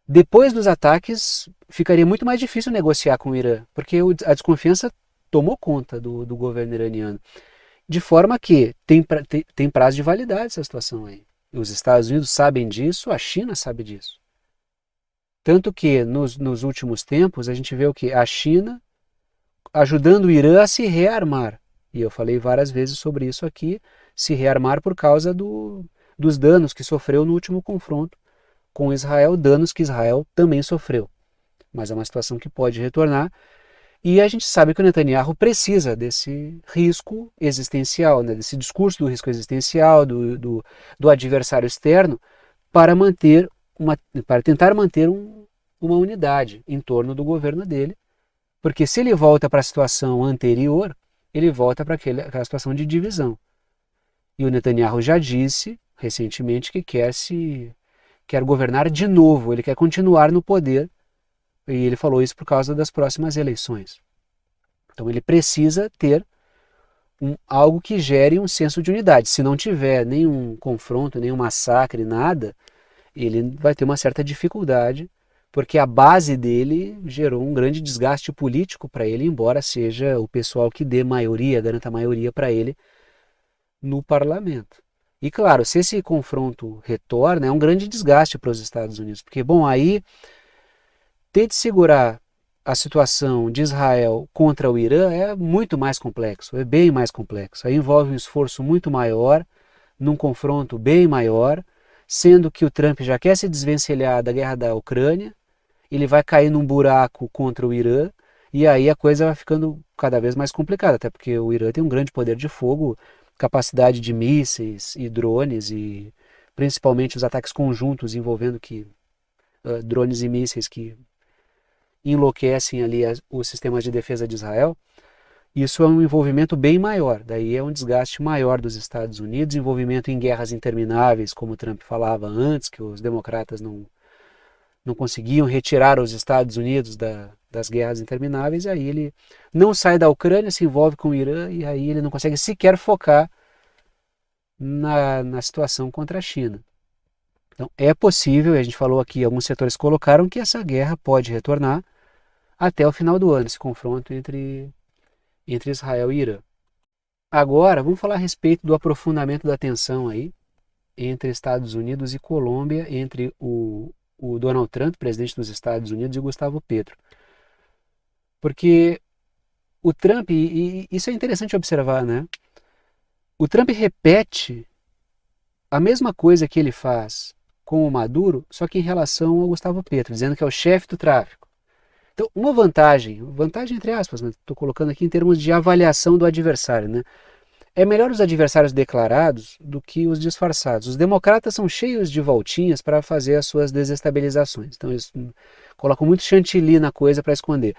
depois dos ataques ficaria muito mais difícil negociar com o Irã, porque a desconfiança tomou conta do governo iraniano. De forma que tem prazo de validade essa situação aí. Os Estados Unidos sabem disso, a China sabe disso. Tanto que nos últimos tempos a gente vê o que? A China ajudando o Irã a se rearmar. E eu falei várias vezes sobre isso aqui, se rearmar por causa dos danos que sofreu no último confronto com Israel, danos que Israel também sofreu. Mas é uma situação que pode retornar. E a gente sabe que o Netanyahu precisa desse risco existencial, né? Desse discurso do risco existencial, do adversário externo, para tentar manter uma unidade em torno do governo dele, porque se ele volta para a situação anterior, ele volta para aquela situação de divisão. E o Netanyahu já disse recentemente que quer governar de novo, ele quer continuar no poder, e ele falou isso por causa das próximas eleições. Então ele precisa ter algo que gere um senso de unidade. Se não tiver nenhum confronto, nenhum massacre, nada, ele vai ter uma certa dificuldade, porque a base dele gerou um grande desgaste político para ele, embora seja o pessoal que dê maioria, garanta maioria para ele no parlamento. E claro, se esse confronto retorna, é um grande desgaste para os Estados Unidos, porque, bom, aí ter de segurar a situação de Israel contra o Irã é muito mais complexo, é bem mais complexo. Aí envolve um esforço muito maior, num confronto bem maior, sendo que o Trump já quer se desvencilhar da guerra da Ucrânia, ele vai cair num buraco contra o Irã, e aí a coisa vai ficando cada vez mais complicada, até porque o Irã tem um grande poder de fogo capacidade de mísseis e drones, e principalmente os ataques conjuntos envolvendo drones e mísseis que enlouquecem ali os sistemas de defesa de Israel, isso é um envolvimento bem maior, daí é um desgaste maior dos Estados Unidos, envolvimento em guerras intermináveis, como o Trump falava antes, que os democratas não conseguiam retirar os Estados Unidos das guerras intermináveis, e aí ele não sai da Ucrânia, se envolve com o Irã, e aí ele não consegue sequer focar na situação contra a China. Então é possível, a gente falou aqui, alguns setores colocaram que essa guerra pode retornar até o final do ano, esse confronto entre Israel e Irã. Agora, vamos falar a respeito do aprofundamento da tensão aí entre Estados Unidos e Colômbia, entre o Donald Trump, presidente dos Estados Unidos, e o Gustavo Petro. Porque o Trump, e isso é interessante observar, né? O Trump repete a mesma coisa que ele faz com o Maduro, só que em relação ao Gustavo Petro, dizendo que é o chefe do tráfico. Então, uma vantagem entre aspas, né? Estou colocando aqui em termos de avaliação do adversário, né? É melhor os adversários declarados do que os disfarçados. Os democratas são cheios de voltinhas para fazer as suas desestabilizações. Então eles colocam muito chantilly na coisa para esconder.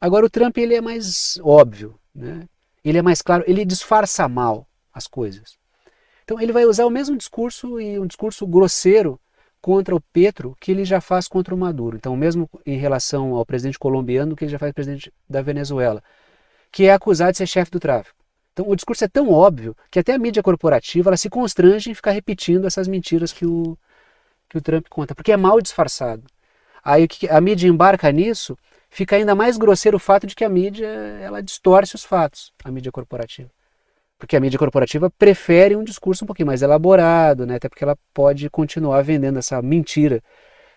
Agora o Trump ele é mais óbvio, né? Ele é mais claro, ele disfarça mal as coisas. Então ele vai usar o mesmo discurso, e um discurso grosseiro contra o Petro que ele já faz contra o Maduro. Então mesmo em relação ao presidente colombiano que ele já faz presidente da Venezuela, que é acusado de ser chefe do tráfico. Então o discurso é tão óbvio que até a mídia corporativa ela se constrange em ficar repetindo essas mentiras que o Trump conta, porque é mal disfarçado. Aí a mídia embarca nisso, fica ainda mais grosseiro o fato de que a mídia ela distorce os fatos, a mídia corporativa. Porque a mídia corporativa prefere um discurso um pouquinho mais elaborado, né? Até porque ela pode continuar vendendo essa mentira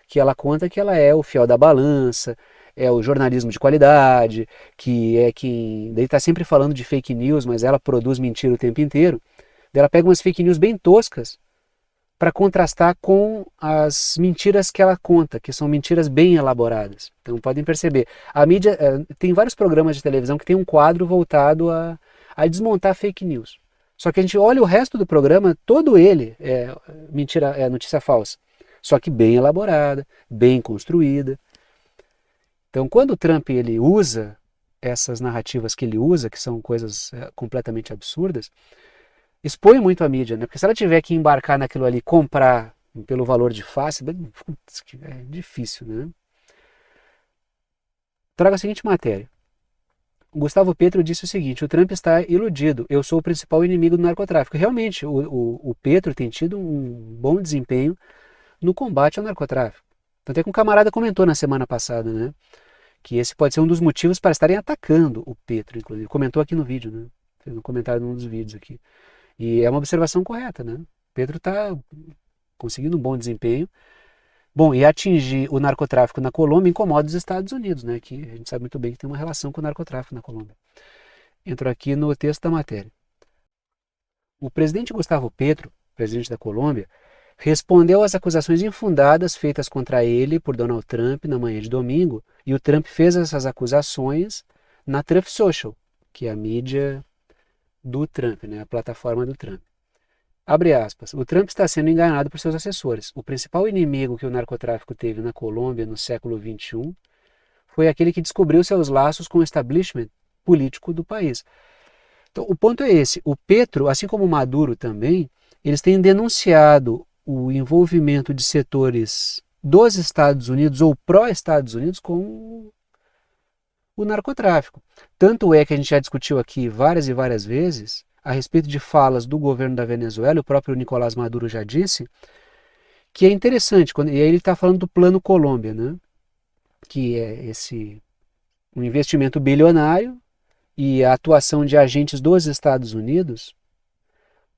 que ela conta, que ela é o fiel da balança, é o jornalismo de qualidade, que é quem... Daí está sempre falando de fake news, mas ela produz mentira o tempo inteiro. Daí ela pega umas fake news bem toscas para contrastar com as mentiras que ela conta, que são mentiras bem elaboradas. Então podem perceber, a mídia tem vários programas de televisão que tem um quadro voltado a desmontar fake news. Só que a gente olha o resto do programa, todo ele é mentira, é notícia falsa. Só que bem elaborada, bem construída. Então quando o Trump ele usa essas narrativas que ele usa, que são coisas completamente absurdas, expõe muito a mídia, né? Porque se ela tiver que embarcar naquilo ali, comprar pelo valor de face, é difícil, né? Traga a seguinte matéria. O Gustavo Petro disse o seguinte: o Trump está iludido, eu sou o principal inimigo do narcotráfico. Realmente, o Petro tem tido um bom desempenho no combate ao narcotráfico. Tanto é que um camarada comentou na semana passada, né? Que esse pode ser um dos motivos para estarem atacando o Petro, inclusive. Comentou aqui no vídeo, né? Fez um comentário num dos vídeos aqui. E é uma observação correta, né? Pedro está conseguindo um bom desempenho. Bom, e atingir o narcotráfico na Colômbia incomoda os Estados Unidos, né? Que a gente sabe muito bem que tem uma relação com o narcotráfico na Colômbia. Entro aqui no texto da matéria. O presidente Gustavo Petro, presidente da Colômbia, respondeu às acusações infundadas feitas contra ele por Donald Trump na manhã de domingo, e o Trump fez essas acusações na Truth Social, que é a mídia do Trump, né, a plataforma do Trump. Abre aspas, o Trump está sendo enganado por seus assessores. O principal inimigo que o narcotráfico teve na Colômbia no século XXI foi aquele que descobriu seus laços com o establishment político do país. Então, o ponto é esse, o Petro, assim como o Maduro também, eles têm denunciado o envolvimento de setores dos Estados Unidos ou pró-Estados Unidos com o narcotráfico. Tanto é que a gente já discutiu aqui várias e várias vezes a respeito de falas do governo da Venezuela, o próprio Nicolás Maduro já disse, que é interessante, e aí ele está falando do Plano Colômbia, né? Que é um investimento bilionário e a atuação de agentes dos Estados Unidos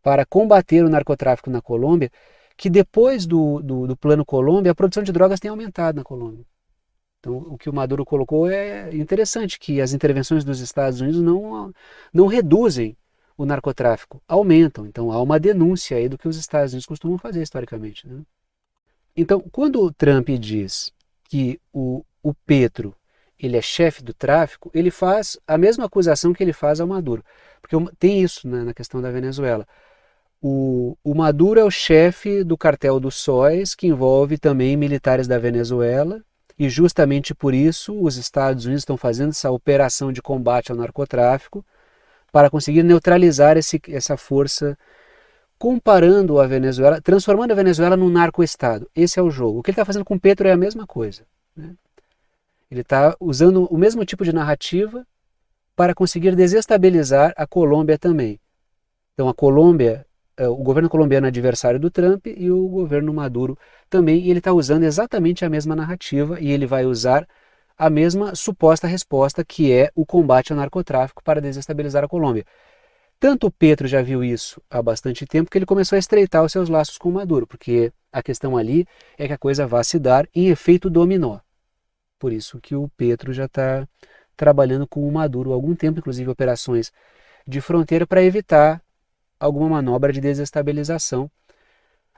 para combater o narcotráfico na Colômbia, que depois do Plano Colômbia, a produção de drogas tem aumentado na Colômbia. Então, o que o Maduro colocou é interessante, que as intervenções dos Estados Unidos não reduzem o narcotráfico, aumentam. Então, há uma denúncia aí do que os Estados Unidos costumam fazer historicamente, né? Então, quando o Trump diz que o Petro ele é chefe do tráfico, ele faz a mesma acusação que ele faz ao Maduro. Porque tem isso, né, na questão da Venezuela. O Maduro é o chefe do cartel dos sóis, que envolve também militares da Venezuela, e justamente por isso os Estados Unidos estão fazendo essa operação de combate ao narcotráfico para conseguir neutralizar essa força, comparando a Venezuela, transformando a Venezuela num narco-estado. Esse é o jogo. O que ele está fazendo com Petro é a mesma coisa, né? Ele está usando o mesmo tipo de narrativa para conseguir desestabilizar a Colômbia também. Então a Colômbia, o governo colombiano é adversário do Trump e o governo Maduro também, e ele está usando exatamente a mesma narrativa e ele vai usar a mesma suposta resposta, que é o combate ao narcotráfico para desestabilizar a Colômbia. Tanto o Petro já viu isso há bastante tempo que ele começou a estreitar os seus laços com o Maduro, porque a questão ali é que a coisa vá se dar em efeito dominó. Por isso que o Petro já está trabalhando com o Maduro há algum tempo, inclusive operações de fronteira para evitar alguma manobra de desestabilização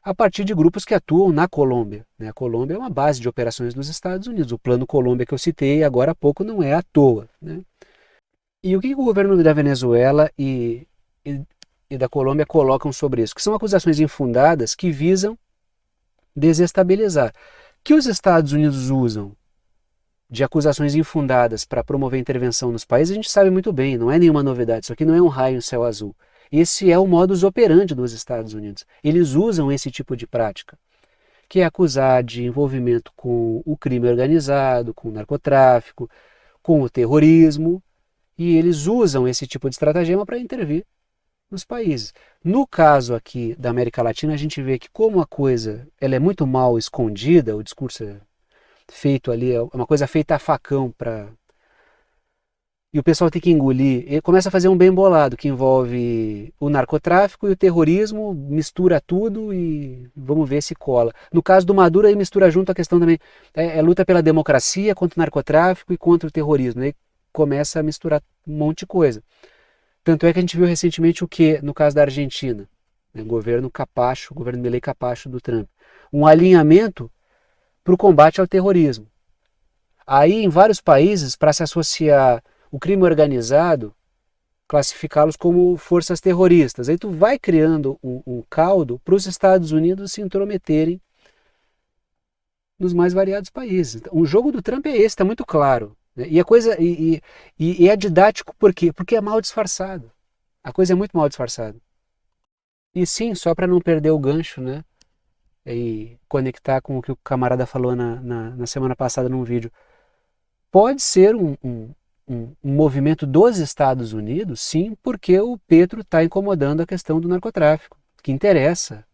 a partir de grupos que atuam na Colômbia, né? A Colômbia é uma base de operações dos Estados Unidos. O Plano Colômbia que eu citei agora há pouco não é à toa, né? E o que o governo da Venezuela e da Colômbia colocam sobre isso? Que são acusações infundadas que visam desestabilizar. Que os Estados Unidos usam de acusações infundadas para promover intervenção nos países, a gente sabe muito bem, não é nenhuma novidade, isso aqui não é um raio no céu azul. Esse é o modus operandi dos Estados Unidos. Eles usam esse tipo de prática, que é acusar de envolvimento com o crime organizado, com o narcotráfico, com o terrorismo, e eles usam esse tipo de estratagema para intervir nos países. No caso aqui da América Latina, a gente vê que como a coisa ela é muito mal escondida, o discurso é feito ali, é uma coisa feita a facão para... E o pessoal tem que engolir, e começa a fazer um bem bolado, que envolve o narcotráfico e o terrorismo, mistura tudo e vamos ver se cola. No caso do Maduro, aí mistura junto a questão também, é luta pela democracia contra o narcotráfico e contra o terrorismo. Aí começa a misturar um monte de coisa. Tanto é que a gente viu recentemente o que, no caso da Argentina, né, governo Capacho, governo Milei Capacho do Trump, um alinhamento para o combate ao terrorismo. Aí, em vários países, para se associar o crime organizado, classificá-los como forças terroristas. Aí tu vai criando um caldo para os Estados Unidos se intrometerem nos mais variados países. Então, o jogo do Trump é esse, está muito claro. Né? E a coisa e é didático por quê? Porque é mal disfarçado. A coisa é muito mal disfarçada. E sim, só para não perder o gancho, né? E conectar com o que o camarada falou na semana passada num vídeo. Pode ser um movimento dos Estados Unidos, sim, porque o Petro está incomodando a questão do narcotráfico, que interessa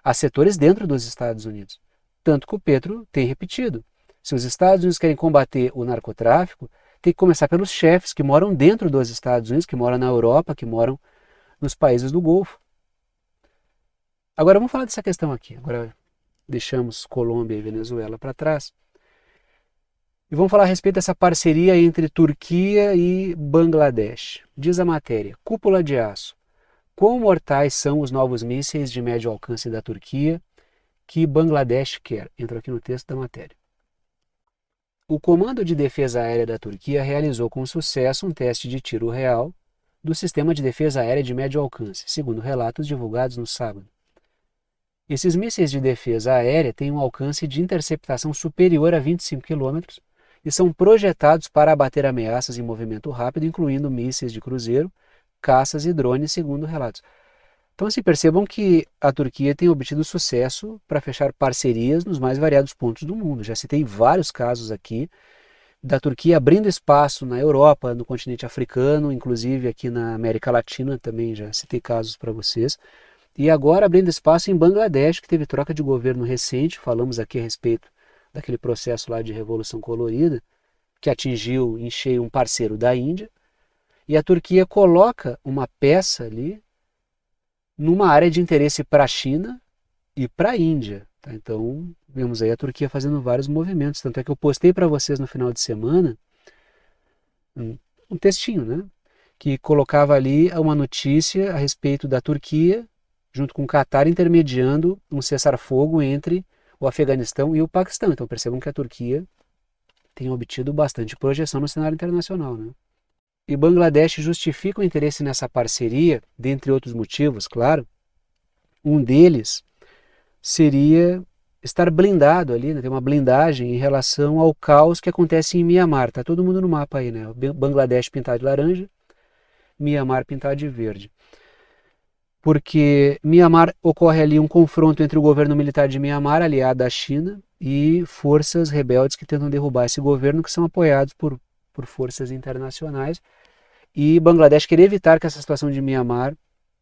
a setores dentro dos Estados Unidos. Tanto que o Petro tem repetido. Se os Estados Unidos querem combater o narcotráfico, tem que começar pelos chefes que moram dentro dos Estados Unidos, que moram na Europa, que moram nos países do Golfo. Agora vamos falar dessa questão aqui. Agora deixamos Colômbia e Venezuela para trás. E vamos falar a respeito dessa parceria entre Turquia e Bangladesh. Diz a matéria, cúpula de aço. Quão mortais são os novos mísseis de médio alcance da Turquia que Bangladesh quer? Entra aqui no texto da matéria. O Comando de Defesa Aérea da Turquia realizou com sucesso um teste de tiro real do Sistema de Defesa Aérea de Médio Alcance, segundo relatos divulgados no sábado. Esses mísseis de defesa aérea têm um alcance de interceptação superior a 25 km e são projetados para abater ameaças em movimento rápido, incluindo mísseis de cruzeiro, caças e drones, segundo relatos. Então, assim, percebam que a Turquia tem obtido sucesso para fechar parcerias nos mais variados pontos do mundo. Já citei vários casos aqui da Turquia abrindo espaço na Europa, no continente africano, inclusive aqui na América Latina também já citei casos para vocês. E agora abrindo espaço em Bangladesh, que teve troca de governo recente, falamos aqui a respeito daquele processo lá de Revolução Colorida, que atingiu em cheio um parceiro da Índia, e a Turquia coloca uma peça ali numa área de interesse para a China e para a Índia. Tá? Então, vemos aí a Turquia fazendo vários movimentos, tanto é que eu postei para vocês no final de semana um textinho, né, que colocava ali uma notícia a respeito da Turquia, junto com o Catar, intermediando um cessar-fogo entre o Afeganistão e o Paquistão. Então, percebam que a Turquia tem obtido bastante projeção no cenário internacional, né? e Bangladesh justifica o interesse nessa parceria, dentre outros motivos, claro. Um deles seria estar blindado ali, né, ter uma blindagem em relação ao caos que acontece em Mianmar. Tá todo mundo no mapa aí, né? Bangladesh pintado de laranja, Mianmar pintado de verde. Porque Mianmar ocorre ali um confronto entre o governo militar de Mianmar, aliado à China, e forças rebeldes que tentam derrubar esse governo, que são apoiados por forças internacionais. E Bangladesh quer evitar que essa situação de Mianmar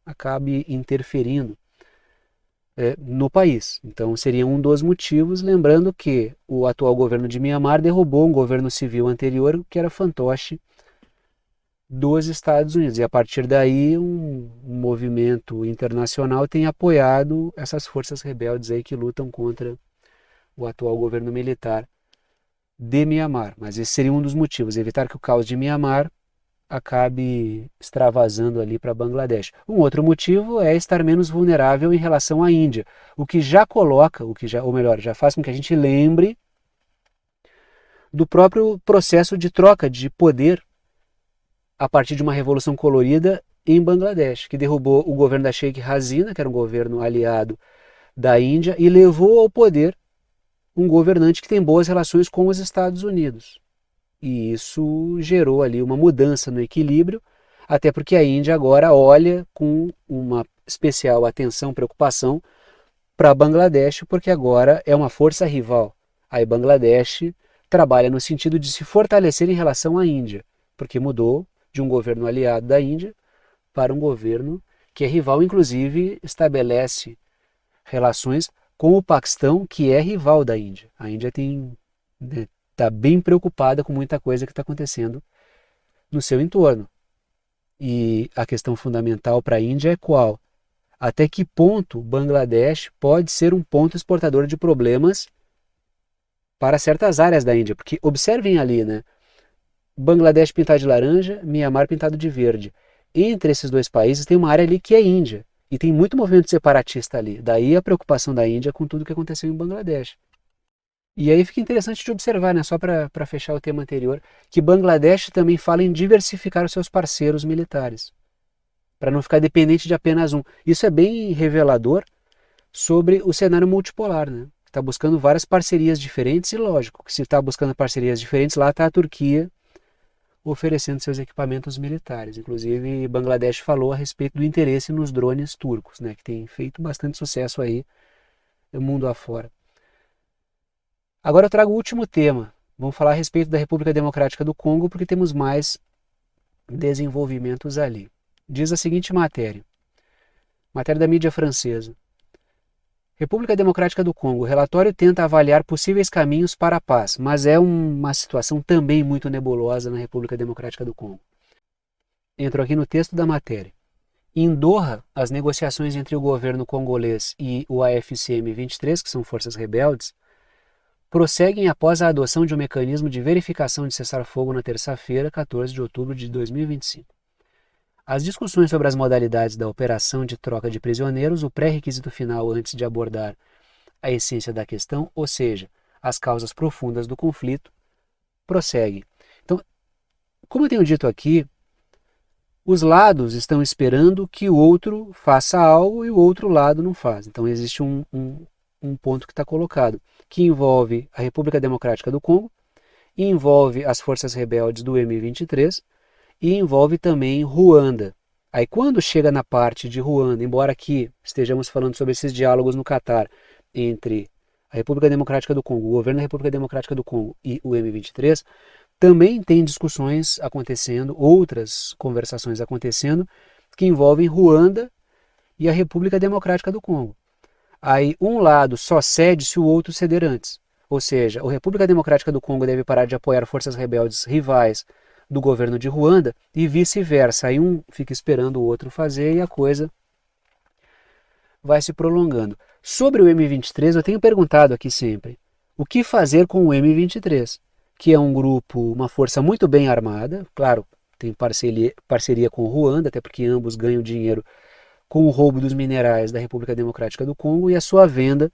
acabe interferindo no país. Então seria um dos motivos, lembrando que o atual governo de Mianmar derrubou um governo civil anterior, que era fantoche dos Estados Unidos. E a partir daí um movimento internacional tem apoiado essas forças rebeldes aí que lutam contra o atual governo militar de Mianmar. Mas esse seria um dos motivos, evitar que o caos de Mianmar acabe extravasando ali para Bangladesh. Um outro motivo é estar menos vulnerável em relação à Índia, o que já coloca, ou melhor, já faz com que a gente lembre do próprio processo de troca de poder a partir de uma revolução colorida em Bangladesh, que derrubou o governo da Sheikh Hasina, que era um governo aliado da Índia, e levou ao poder um governante que tem boas relações com os Estados Unidos. E isso gerou ali uma mudança no equilíbrio, até porque a Índia agora olha com uma especial atenção, preocupação para Bangladesh, porque agora é uma força rival. Aí Bangladesh trabalha no sentido de se fortalecer em relação à Índia, porque mudou de um governo aliado da Índia para um governo que é rival, inclusive estabelece relações com o Paquistão, que é rival da Índia. A Índia está bem preocupada com muita coisa que está acontecendo no seu entorno. E a questão fundamental para a Índia é qual? Até que ponto Bangladesh pode ser um ponto exportador de problemas para certas áreas da Índia? Porque observem ali, né? Bangladesh pintado de laranja, Mianmar pintado de verde. Entre esses dois países tem uma área ali que é Índia. E tem muito movimento separatista ali. Daí a preocupação da Índia com tudo que aconteceu em Bangladesh. E aí fica interessante de observar, né, só para fechar o tema anterior, que Bangladesh também fala em diversificar os seus parceiros militares, para não ficar dependente de apenas um. Isso é bem revelador sobre o cenário multipolar, né? Está buscando várias parcerias diferentes e lógico que se está buscando parcerias diferentes, lá está a Turquia oferecendo seus equipamentos militares. Inclusive, Bangladesh falou a respeito do interesse nos drones turcos, né, que tem feito bastante sucesso aí no mundo afora. Agora eu trago o último tema. Vamos falar a respeito da República Democrática do Congo, porque temos mais desenvolvimentos ali. Diz a seguinte matéria da mídia francesa. República Democrática do Congo. O relatório tenta avaliar possíveis caminhos para a paz, mas é uma situação também muito nebulosa na República Democrática do Congo. Entro aqui no texto da matéria. Em Doha, as negociações entre o governo congolês e o AFCM-23, que são forças rebeldes, prosseguem após a adoção de um mecanismo de verificação de cessar-fogo na terça-feira, 14 de outubro de 2025. As discussões sobre as modalidades da operação de troca de prisioneiros, o pré-requisito final antes de abordar a essência da questão, ou seja, as causas profundas do conflito, prosseguem. Então, como eu tenho dito aqui, os lados estão esperando que o outro faça algo e o outro lado não faz. Então existe um ponto que está colocado, que envolve a República Democrática do Congo, envolve as forças rebeldes do M23, e envolve também Ruanda. Aí quando chega na parte de Ruanda, embora aqui estejamos falando sobre esses diálogos no Catar entre a República Democrática do Congo, o governo da República Democrática do Congo e o M23, também tem discussões acontecendo, outras conversações acontecendo, que envolvem Ruanda e a República Democrática do Congo. Aí um lado só cede se o outro ceder antes. Ou seja, a República Democrática do Congo deve parar de apoiar forças rebeldes rivais do governo de Ruanda e vice-versa. Aí um fica esperando o outro fazer e a coisa vai se prolongando. Sobre o M23, eu tenho perguntado aqui sempre, o que fazer com o M23, que é um grupo, uma força muito bem armada, claro, tem parceria com o Ruanda, até porque ambos ganham dinheiro com o roubo dos minerais da República Democrática do Congo e a sua venda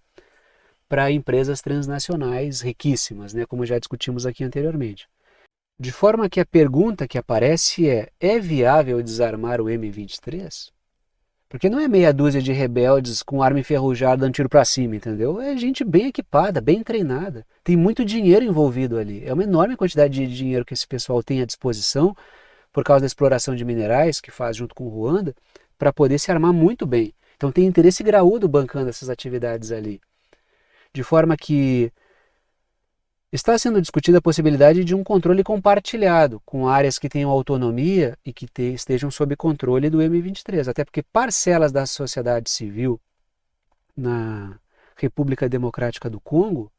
para empresas transnacionais riquíssimas, né, como já discutimos aqui anteriormente. De forma que a pergunta que aparece é viável desarmar o M23? Porque não é meia dúzia de rebeldes com arma enferrujada dando tiro pra cima, entendeu? É gente bem equipada, bem treinada. Tem muito dinheiro envolvido ali. É uma enorme quantidade de dinheiro que esse pessoal tem à disposição por causa da exploração de minerais que faz junto com o Ruanda, para poder se armar muito bem. Então tem interesse graúdo bancando essas atividades ali. De forma que está sendo discutida a possibilidade de um controle compartilhado, com áreas que tenham autonomia e que estejam sob controle do M23. Até porque parcelas da sociedade civil na República Democrática do Congo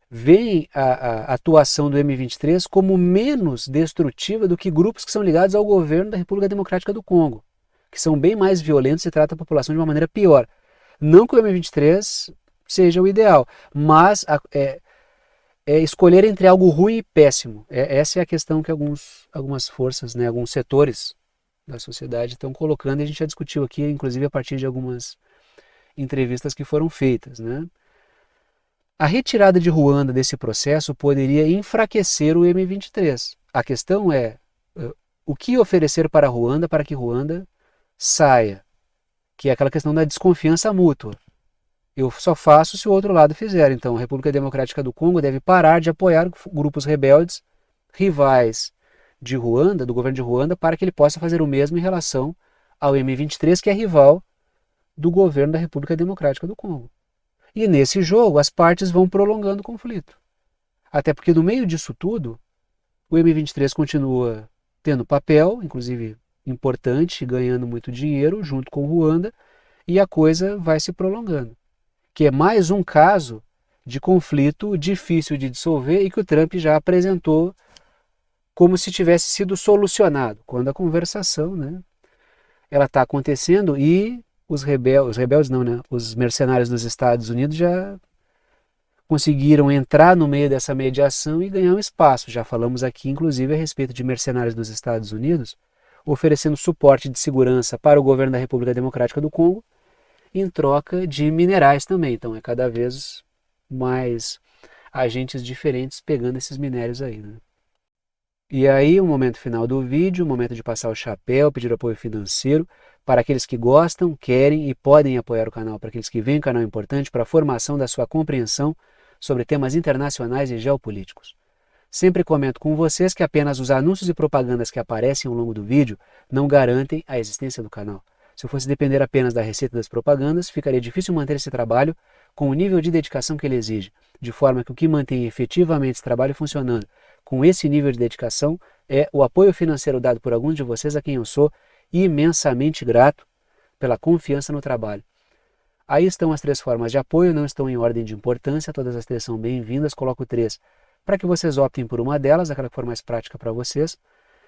veem a atuação do M23 como menos destrutiva do que grupos que são ligados ao governo da República Democrática do Congo, que são bem mais violentos e tratam a população de uma maneira pior. Não que o M23 seja o ideal, mas escolher entre algo ruim e péssimo. Essa é a questão que algumas forças, né, alguns setores da sociedade estão colocando, e a gente já discutiu aqui, inclusive a partir de algumas entrevistas que foram feitas, né? A retirada de Ruanda desse processo poderia enfraquecer o M23. A questão é o que oferecer para Ruanda para que Ruanda saia, que é aquela questão da desconfiança mútua. Eu só faço se o outro lado fizer. Então, a República Democrática do Congo deve parar de apoiar grupos rebeldes rivais de Ruanda, do governo de Ruanda, para que ele possa fazer o mesmo em relação ao M23, que é rival do governo da República Democrática do Congo. E nesse jogo, as partes vão prolongando o conflito. Até porque no meio disso tudo, o M23 continua tendo papel, inclusive importante, ganhando muito dinheiro junto com Ruanda, e a coisa vai se prolongando. Que é mais um caso de conflito difícil de dissolver e que o Trump já apresentou como se tivesse sido solucionado, quando a conversação, né, ela está acontecendo e os rebeldes não, né, os mercenários dos Estados Unidos já conseguiram entrar no meio dessa mediação e ganhar um espaço. Já falamos aqui, inclusive, a respeito de mercenários dos Estados Unidos oferecendo suporte de segurança para o governo da República Democrática do Congo, em troca de minerais também. Então é cada vez mais agentes diferentes pegando esses minérios aí, né? E aí o momento final do vídeo, o momento de passar o chapéu, pedir apoio financeiro para aqueles que gostam, querem e podem apoiar o canal, para aqueles que veem o canal importante para a formação da sua compreensão sobre temas internacionais e geopolíticos. Sempre comento com vocês que apenas os anúncios e propagandas que aparecem ao longo do vídeo não garantem a existência do canal. Se eu fosse depender apenas da receita das propagandas, ficaria difícil manter esse trabalho com o nível de dedicação que ele exige, de forma que o que mantém efetivamente esse trabalho funcionando com esse nível de dedicação é o apoio financeiro dado por alguns de vocês, a quem eu sou imensamente grato pela confiança no trabalho. Aí estão as 3 formas de apoio, não estão em ordem de importância, todas as 3 são bem-vindas, coloco 3 para que vocês optem por uma delas, aquela que for mais prática para vocês.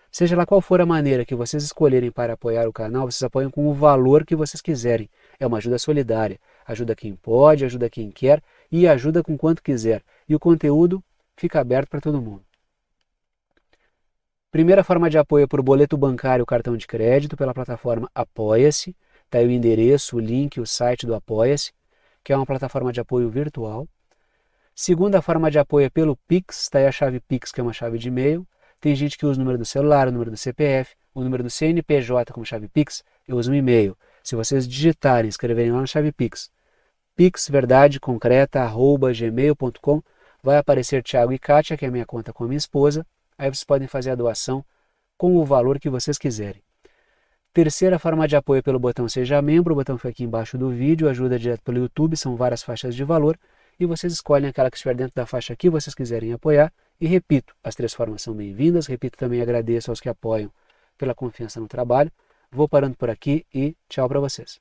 Seja lá qual for a maneira que vocês escolherem para apoiar o canal, vocês apoiam com o valor que vocês quiserem. É uma ajuda solidária. Ajuda quem pode, ajuda quem quer e ajuda com quanto quiser. E o conteúdo fica aberto para todo mundo. Primeira forma de apoio é por boleto bancário ou cartão de crédito pela plataforma Apoia-se. Está aí o endereço, o link, o site do Apoia-se, que é uma plataforma de apoio virtual. Segunda forma de apoio é pelo Pix, está aí a chave Pix, que é uma chave de e-mail. Tem gente que usa o número do celular, o número do CPF, o número do CNPJ como chave Pix, eu uso um e-mail. Se vocês digitarem, escreverem lá na chave Pix, pixverdadeconcreta@gmail.com, vai aparecer Thiago e Kátia, que é a minha conta com a minha esposa. Aí vocês podem fazer a doação com o valor que vocês quiserem. Terceira forma de apoio é pelo botão Seja Membro, o botão fica aqui embaixo do vídeo, ajuda direto pelo YouTube, são várias faixas de valor, e vocês escolhem aquela que estiver dentro da faixa que vocês quiserem apoiar. E repito, as 3 formas são bem-vindas. Repito, também agradeço aos que apoiam pela confiança no trabalho. Vou parando por aqui e tchau para vocês.